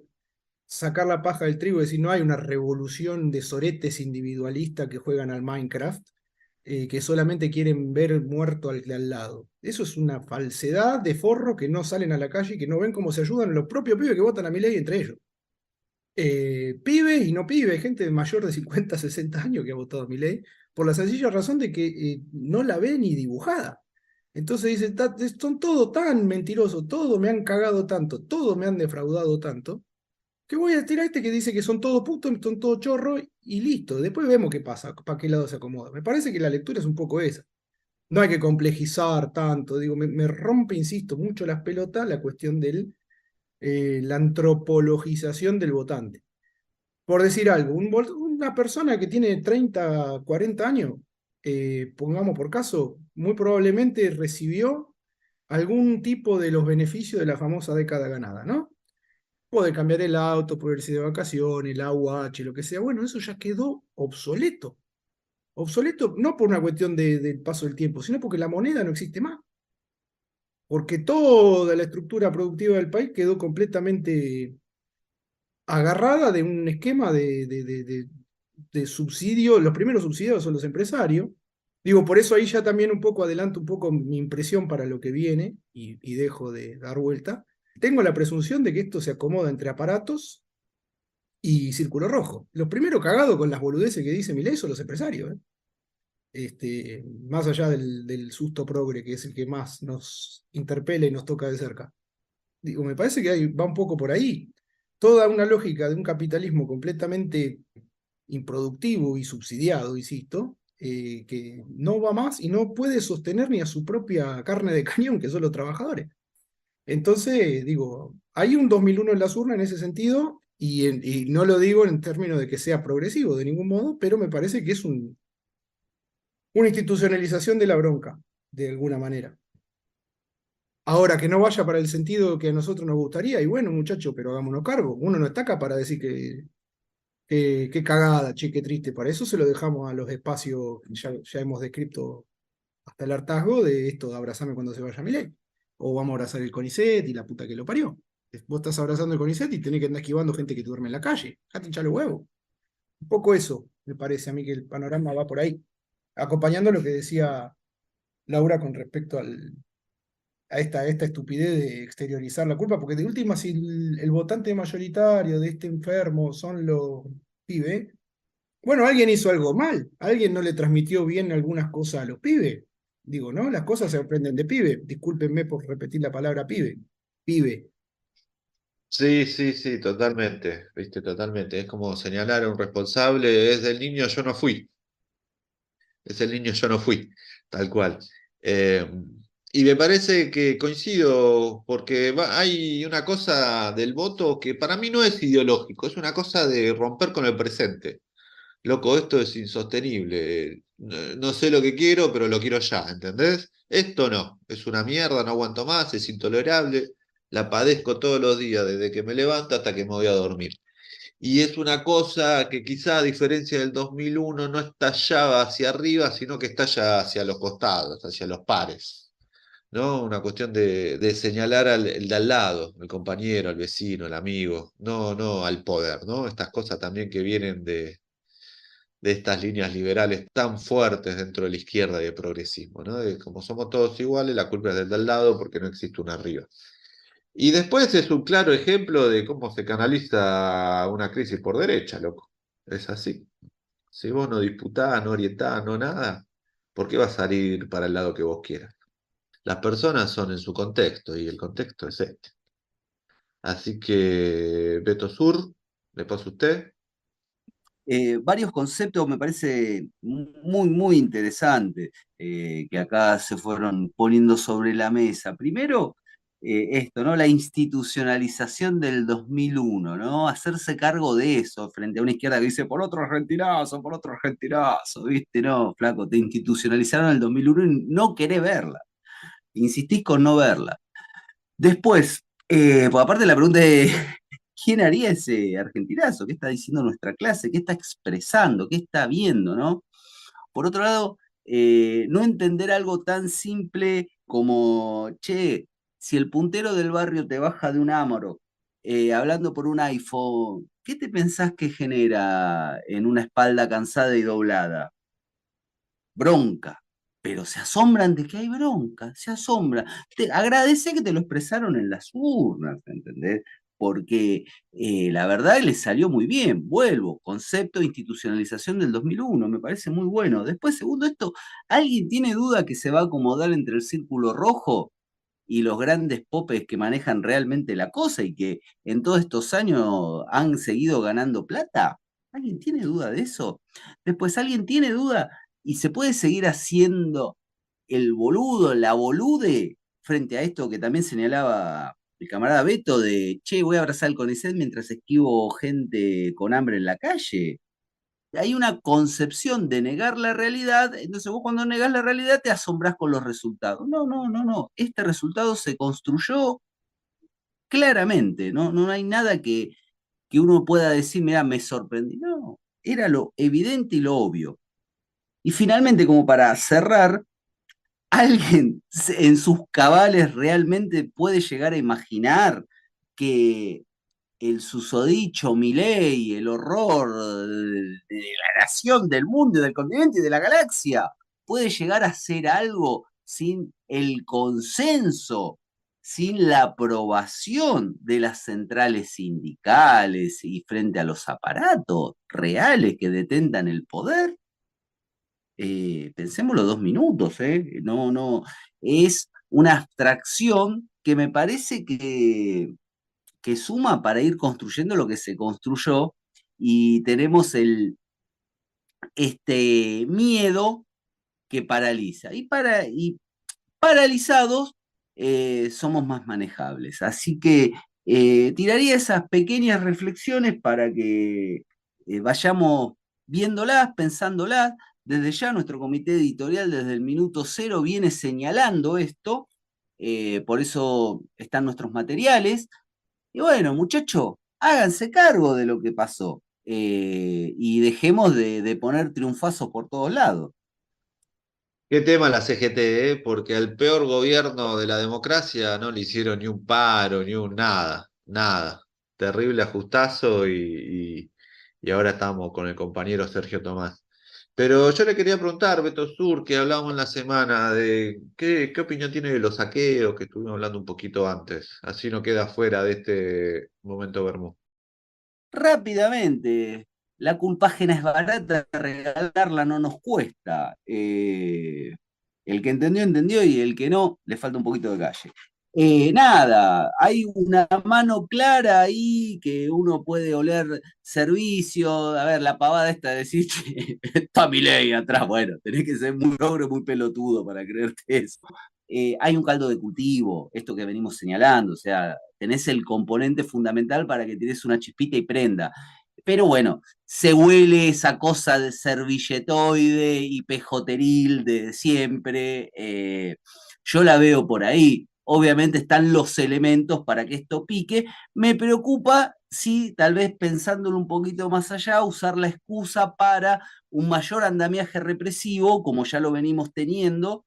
[SPEAKER 5] sacar la paja del trigo y decir, no hay una revolución de soretes individualistas que juegan al Minecraft, que solamente quieren ver muerto al de al lado. Eso es una falsedad de forro que no salen a la calle y que no ven cómo se ayudan los propios pibes que votan a Milei entre ellos. Pibes y no pibes, gente mayor de 50, 60 años que ha votado a Milei, por la sencilla razón de que no la ve ni dibujada. Entonces dice, son todos tan mentirosos, todos me han cagado tanto, todos me han defraudado tanto, que voy a tirar que dice que son todos putos, son todos chorros y listo. Después vemos qué pasa, para qué lado se acomoda. Me parece que la lectura es un poco esa. No hay que complejizar tanto, digo, me rompe, insisto, mucho las pelotas la cuestión de la antropologización del votante. Por decir algo, una persona que tiene 30, 40 años, pongamos por caso, muy probablemente recibió algún tipo de los beneficios de la famosa década ganada, ¿no? Poder cambiar el auto, poder irse de vacaciones, el AUH, lo que sea. Bueno, eso ya quedó obsoleto. Obsoleto no por una cuestión del paso del tiempo, sino porque la moneda no existe más. Porque toda la estructura productiva del país quedó completamente agarrada de un esquema de subsidio. Los primeros subsidiados son los empresarios. Digo, por eso ahí ya también un poco adelanto un poco mi impresión para lo que viene y dejo de dar vuelta. Tengo la presunción de que esto se acomoda entre aparatos y círculo rojo. Los primeros cagados con las boludeces que dice Milei son los empresarios, ¿eh? Más allá del susto progre, que es el que más nos interpela y nos toca de cerca. Digo, me parece que va un poco por ahí. Toda una lógica de un capitalismo completamente improductivo y subsidiado, insisto, que no va más y no puede sostener ni a su propia carne de cañón, que son los trabajadores. Entonces, digo, hay un 2001 en las urnas en ese sentido, y no lo digo en términos de que sea progresivo de ningún modo, pero me parece que es una institucionalización de la bronca, de alguna manera. Ahora, que no vaya para el sentido que a nosotros nos gustaría, y bueno, muchacho, pero hagámonos cargo. Uno no está acá para decir qué cagada, che, qué triste. Para eso se lo dejamos a los espacios que ya hemos descrito hasta el hartazgo de esto de abrazarme cuando se vaya Milei. O vamos a abrazar el CONICET y la puta que lo parió. Vos estás abrazando el CONICET y tenés que andar esquivando gente que duerme en la calle. Dejate hinchar los huevos. Un poco eso, me parece a mí que el panorama va por ahí. Acompañando lo que decía Laura con respecto a esta estupidez de exteriorizar la culpa, porque de última, si el votante mayoritario de este enfermo son los pibes, bueno, alguien hizo algo mal, alguien no le transmitió bien algunas cosas a los pibes. Digo, ¿no? Las cosas se aprenden de pibe. Discúlpenme por repetir la palabra pibe. Pibe.
[SPEAKER 3] Sí, sí, sí, totalmente, viste, totalmente. Es como señalar a un responsable, es del niño, yo no fui. Es el niño, yo no fui, tal cual. Eh, y me parece que coincido, porque hay una cosa del voto que para mí no es ideológico, es una cosa de romper con el presente. Loco, esto es insostenible. No sé lo que quiero, pero lo quiero ya, ¿entendés? Esto no, es una mierda, no aguanto más, es intolerable, la padezco todos los días, desde que me levanto hasta que me voy a dormir. Y es una cosa que quizá a diferencia del 2001 no estallaba hacia arriba, sino que estalla hacia los costados, hacia los pares, ¿no? Una cuestión de señalar el de al lado, el compañero, el vecino, el amigo, no al poder, ¿no? Estas cosas también que vienen de estas líneas liberales tan fuertes dentro de la izquierda y del progresismo, ¿no? De como somos todos iguales, la culpa es del de al lado porque no existe una arriba. Y después es un claro ejemplo de cómo se canaliza una crisis por derecha, loco. Es así. Si vos no disputás, no orientás, no nada, ¿por qué vas a salir para el lado que vos quieras? Las personas son en su contexto y el contexto es este. Así que, Beto Sur, le paso a usted.
[SPEAKER 4] Varios conceptos me parece muy, muy interesantes que acá se fueron poniendo sobre la mesa. Primero, esto, ¿no? La institucionalización del 2001, ¿no? Hacerse cargo de eso frente a una izquierda que dice por otro argentinazo, ¿viste? No, flaco, te institucionalizaron el 2001 y no querés verla. Insistís con no verla. Después, pues aparte la pregunta es, ¿quién haría ese argentinazo? ¿Qué está diciendo nuestra clase? ¿Qué está expresando? ¿Qué está viendo, no? Por otro lado, no entender algo tan simple como, che, si el puntero del barrio te baja de un Amarok hablando por un iPhone, ¿qué te pensás que genera en una espalda cansada y doblada? Bronca. Pero se asombran de que hay bronca, se asombra. Agradece que te lo expresaron en las urnas, ¿entendés? Porque la verdad les salió muy bien. Vuelvo, concepto de institucionalización del 2001, me parece muy bueno. Después, segundo esto, ¿alguien tiene duda que se va a acomodar entre el círculo rojo y los grandes popes que manejan realmente la cosa y que en todos estos años han seguido ganando plata? ¿Alguien tiene duda de eso? Después, ¿alguien tiene duda y se puede seguir haciendo el boludo, la bolude, frente a esto que también señalaba el camarada Beto de, che, voy a abrazar el CONICET mientras esquivo gente con hambre en la calle? Hay una concepción de negar la realidad, entonces vos cuando negás la realidad te asombrás con los resultados. No, no, no, no. Este resultado se construyó claramente, no, no hay nada que uno pueda decir, mira, me sorprendí. No, era lo evidente y lo obvio. Y finalmente, como para cerrar, ¿alguien en sus cabales realmente puede llegar a imaginar que el susodicho Milei, el horror de la nación, del mundo, del continente y de la galaxia, puede llegar a ser algo sin el consenso, sin la aprobación de las centrales sindicales y frente a los aparatos reales que detentan el poder. Pensémoslo 2 minutos, no, no, es una abstracción que me parece que suma para ir construyendo lo que se construyó y tenemos este miedo que paraliza. Y paralizados somos más manejables. Así que tiraría esas pequeñas reflexiones para que vayamos viéndolas, pensándolas. Desde ya nuestro comité editorial desde el minuto cero viene señalando esto, por eso están nuestros materiales. Y bueno, muchachos, háganse cargo de lo que pasó y dejemos de poner triunfazos por todos lados.
[SPEAKER 3] Qué tema la CGT, porque al peor gobierno de la democracia no le hicieron ni un paro, ni un nada, nada. Terrible ajustazo y ahora estamos con el compañero Sergio Tomás. Pero yo le quería preguntar, Beto Sur, que hablábamos en la semana, de qué opinión tiene de los saqueos, que estuvimos hablando un poquito antes. Así no queda fuera de este momento Bermú.
[SPEAKER 4] Rápidamente, la culpa ajena es barata, regalarla no nos cuesta. El que entendió, entendió, y el que no, le falta un poquito de calle. Nada, hay una mano clara ahí que uno puede oler servicio. A ver, la pavada esta de decir, "Che, está Milei atrás", bueno, tenés que ser muy ogro, muy pelotudo para creerte eso. Hay un caldo de cultivo, esto que venimos señalando, o sea, tenés el componente fundamental para que tires una chispita y prenda. Pero bueno, se huele esa cosa de servilletoide y pejoteril de siempre. Yo la veo por ahí. Obviamente están los elementos para que esto pique. Me preocupa si tal vez pensándolo un poquito más allá, usar la excusa para un mayor andamiaje represivo, como ya lo venimos teniendo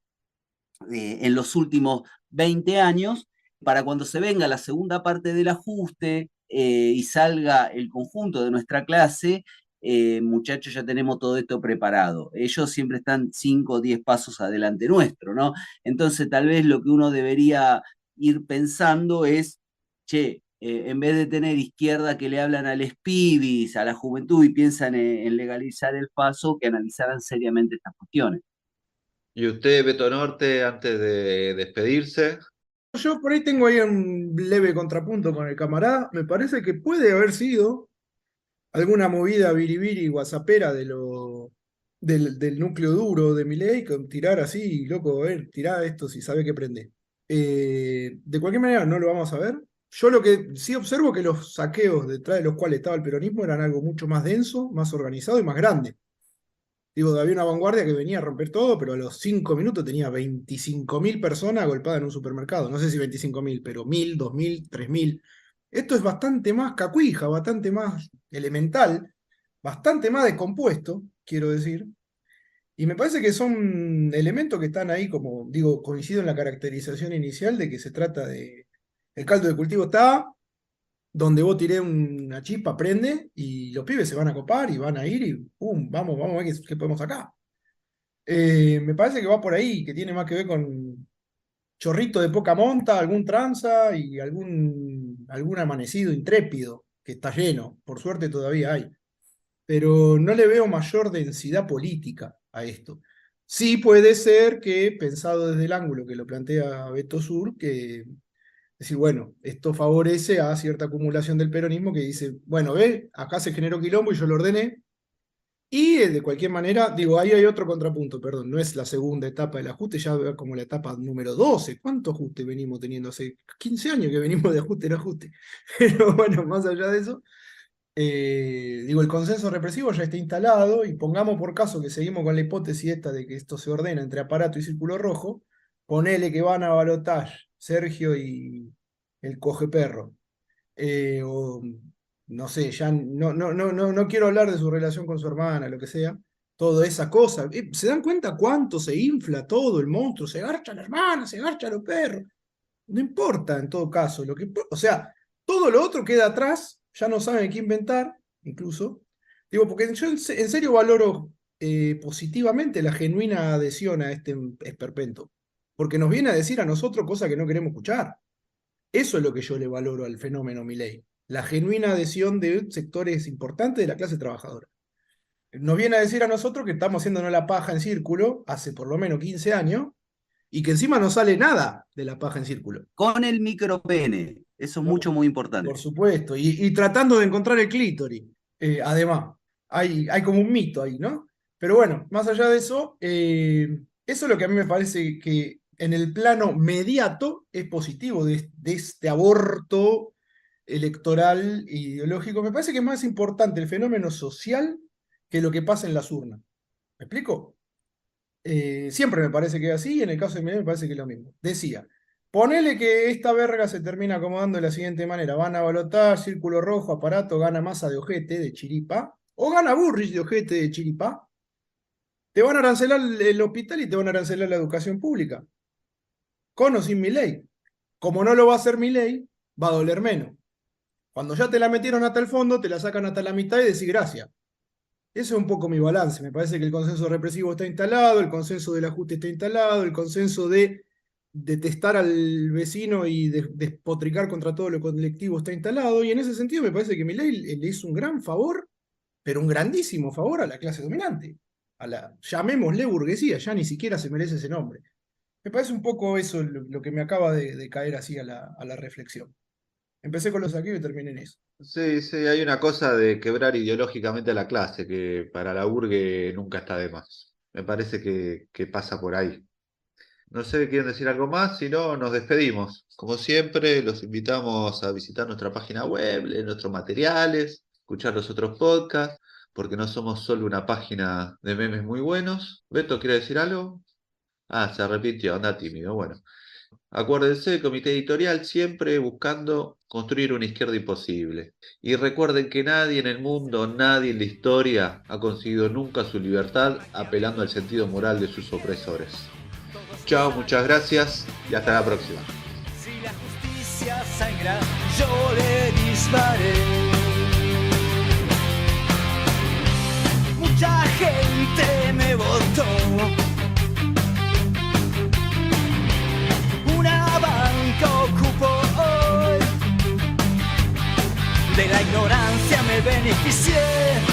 [SPEAKER 4] en los últimos 20 años, para cuando se venga la segunda parte del ajuste y salga el conjunto de nuestra clase, muchachos, ya tenemos todo esto preparado. Ellos siempre están 5 o 10 pasos adelante nuestro, ¿no? Entonces, tal vez lo que uno debería ir pensando es, che, en vez de tener izquierda que le hablan a los pibis, a la juventud y piensan en legalizar el paso, que analizaran seriamente estas cuestiones.
[SPEAKER 3] Y usted, Beto Norte, antes de despedirse,
[SPEAKER 5] Yo por ahí tengo ahí un leve contrapunto con el camarada. Me parece que puede haber sido alguna movida biribiri guasapera del núcleo duro de Milei, con tirar así, loco, a ver, tirá esto si sabe que prende. De cualquier manera, no lo vamos a ver. Yo lo que sí observo que los saqueos detrás de los cuales estaba el peronismo eran algo mucho más denso, más organizado y más grande. Digo, había una vanguardia que venía a romper todo, pero a los 5 minutos tenía 25.000 personas agolpadas en un supermercado. No sé si 25.000, pero 1.000, 2.000, 3.000. Esto es bastante más cacuija, bastante más elemental, bastante más descompuesto, quiero decir. Y me parece que son elementos que están ahí, como digo, coincido en la caracterización inicial de que se trata de... El caldo de cultivo está, donde vos tiré una chispa, prende, y los pibes se van a copar y van a ir y ¡pum! Vamos a ver qué podemos sacar. Me parece que va por ahí, que tiene más que ver con chorrito de poca monta, algún tranza y algún amanecido intrépido, que está lleno, por suerte todavía hay. Pero no le veo mayor densidad política a esto. Sí puede ser que, pensado desde el ángulo que lo plantea Beto Sur, que decir, bueno, esto favorece a cierta acumulación del peronismo que dice, bueno, ve, acá se generó quilombo y yo lo ordené. Y de cualquier manera, digo, ahí hay otro contrapunto, perdón, no es la segunda etapa del ajuste, ya como la etapa número 12. ¿Cuánto ajuste venimos teniendo? Hace 15 años que venimos de ajuste en ajuste. Pero bueno, más allá de eso, digo, el consenso represivo ya está instalado y pongamos por caso que seguimos con la hipótesis esta de que esto se ordena entre aparato y círculo rojo, ponele que van a balotaje Sergio y el coge perro. O no sé, ya no quiero hablar de su relación con su hermana, lo que sea, toda esa cosa. ¿Se dan cuenta cuánto se infla todo el monstruo? Se garcha a la hermana, se garcha a los perros. No importa en todo caso, o sea, todo lo otro queda atrás ya no saben qué inventar, incluso. Digo, porque yo en serio valoro positivamente la genuina adhesión a este esperpento, porque nos viene a decir a nosotros cosas que no queremos escuchar. Eso es lo que yo le valoro al fenómeno Milei, la genuina adhesión de sectores importantes de la clase trabajadora. Nos viene a decir a nosotros que estamos haciéndonos la paja en círculo hace por lo menos 15 años, y que encima no sale nada de la paja en círculo.
[SPEAKER 4] Con el micropene, eso es mucho, muy importante.
[SPEAKER 5] Por supuesto, y tratando de encontrar el clítoris. Además, hay como un mito ahí, ¿no? Pero bueno, más allá de eso, eso es lo que a mí me parece que en el plano mediato es positivo de este aborto electoral e ideológico. Me parece que es más importante el fenómeno social que lo que pasa en las urnas. ¿Me explico? Siempre me parece que es así, y en el caso de Milei me parece que es lo mismo. Decía, ponele que esta verga se termina acomodando de la siguiente manera: van a balotar, círculo rojo, aparato, gana Massa de ojete, de chiripa, o gana Burrich de ojete, de chiripa. Te van a arancelar el hospital y te van a arancelar la educación pública, con o sin Milei. Como no lo va a hacer Milei, va a doler menos. Cuando ya te la metieron hasta el fondo, te la sacan hasta la mitad y decís gracias. Ese es un poco mi balance. Me parece que el consenso represivo está instalado, el consenso del ajuste está instalado, el consenso de detestar al vecino y despotricar contra todo lo colectivo está instalado, y en ese sentido me parece que Milei le hizo un gran favor, pero un grandísimo favor a la clase dominante, a la, llamémosle burguesía, ya ni siquiera se merece ese nombre. Me parece un poco eso lo que me acaba de caer así a la reflexión. Empecé con los saqueos y terminé en eso.
[SPEAKER 3] Sí, sí, hay una cosa de quebrar ideológicamente a la clase, que para la burgue nunca está de más. Me parece que pasa por ahí. No sé, ¿quieren decir algo más? Si no, nos despedimos. Como siempre, los invitamos a visitar nuestra página web, leer nuestros materiales, escuchar los otros podcasts, porque no somos solo una página de memes muy buenos. ¿Beto quiere decir algo? Ah, se arrepintió, anda tímido. Bueno, acuérdense, comité editorial siempre buscando construir una izquierda imposible. Y recuerden que nadie en el mundo, nadie en la historia ha conseguido nunca su libertad apelando al sentido moral de sus opresores. Chao, muchas gracias y hasta la próxima.
[SPEAKER 6] Si la justicia sangra, yo le disparé. Mucha gente me votó. Una banca ocupó hoy. De la ignorancia me beneficié.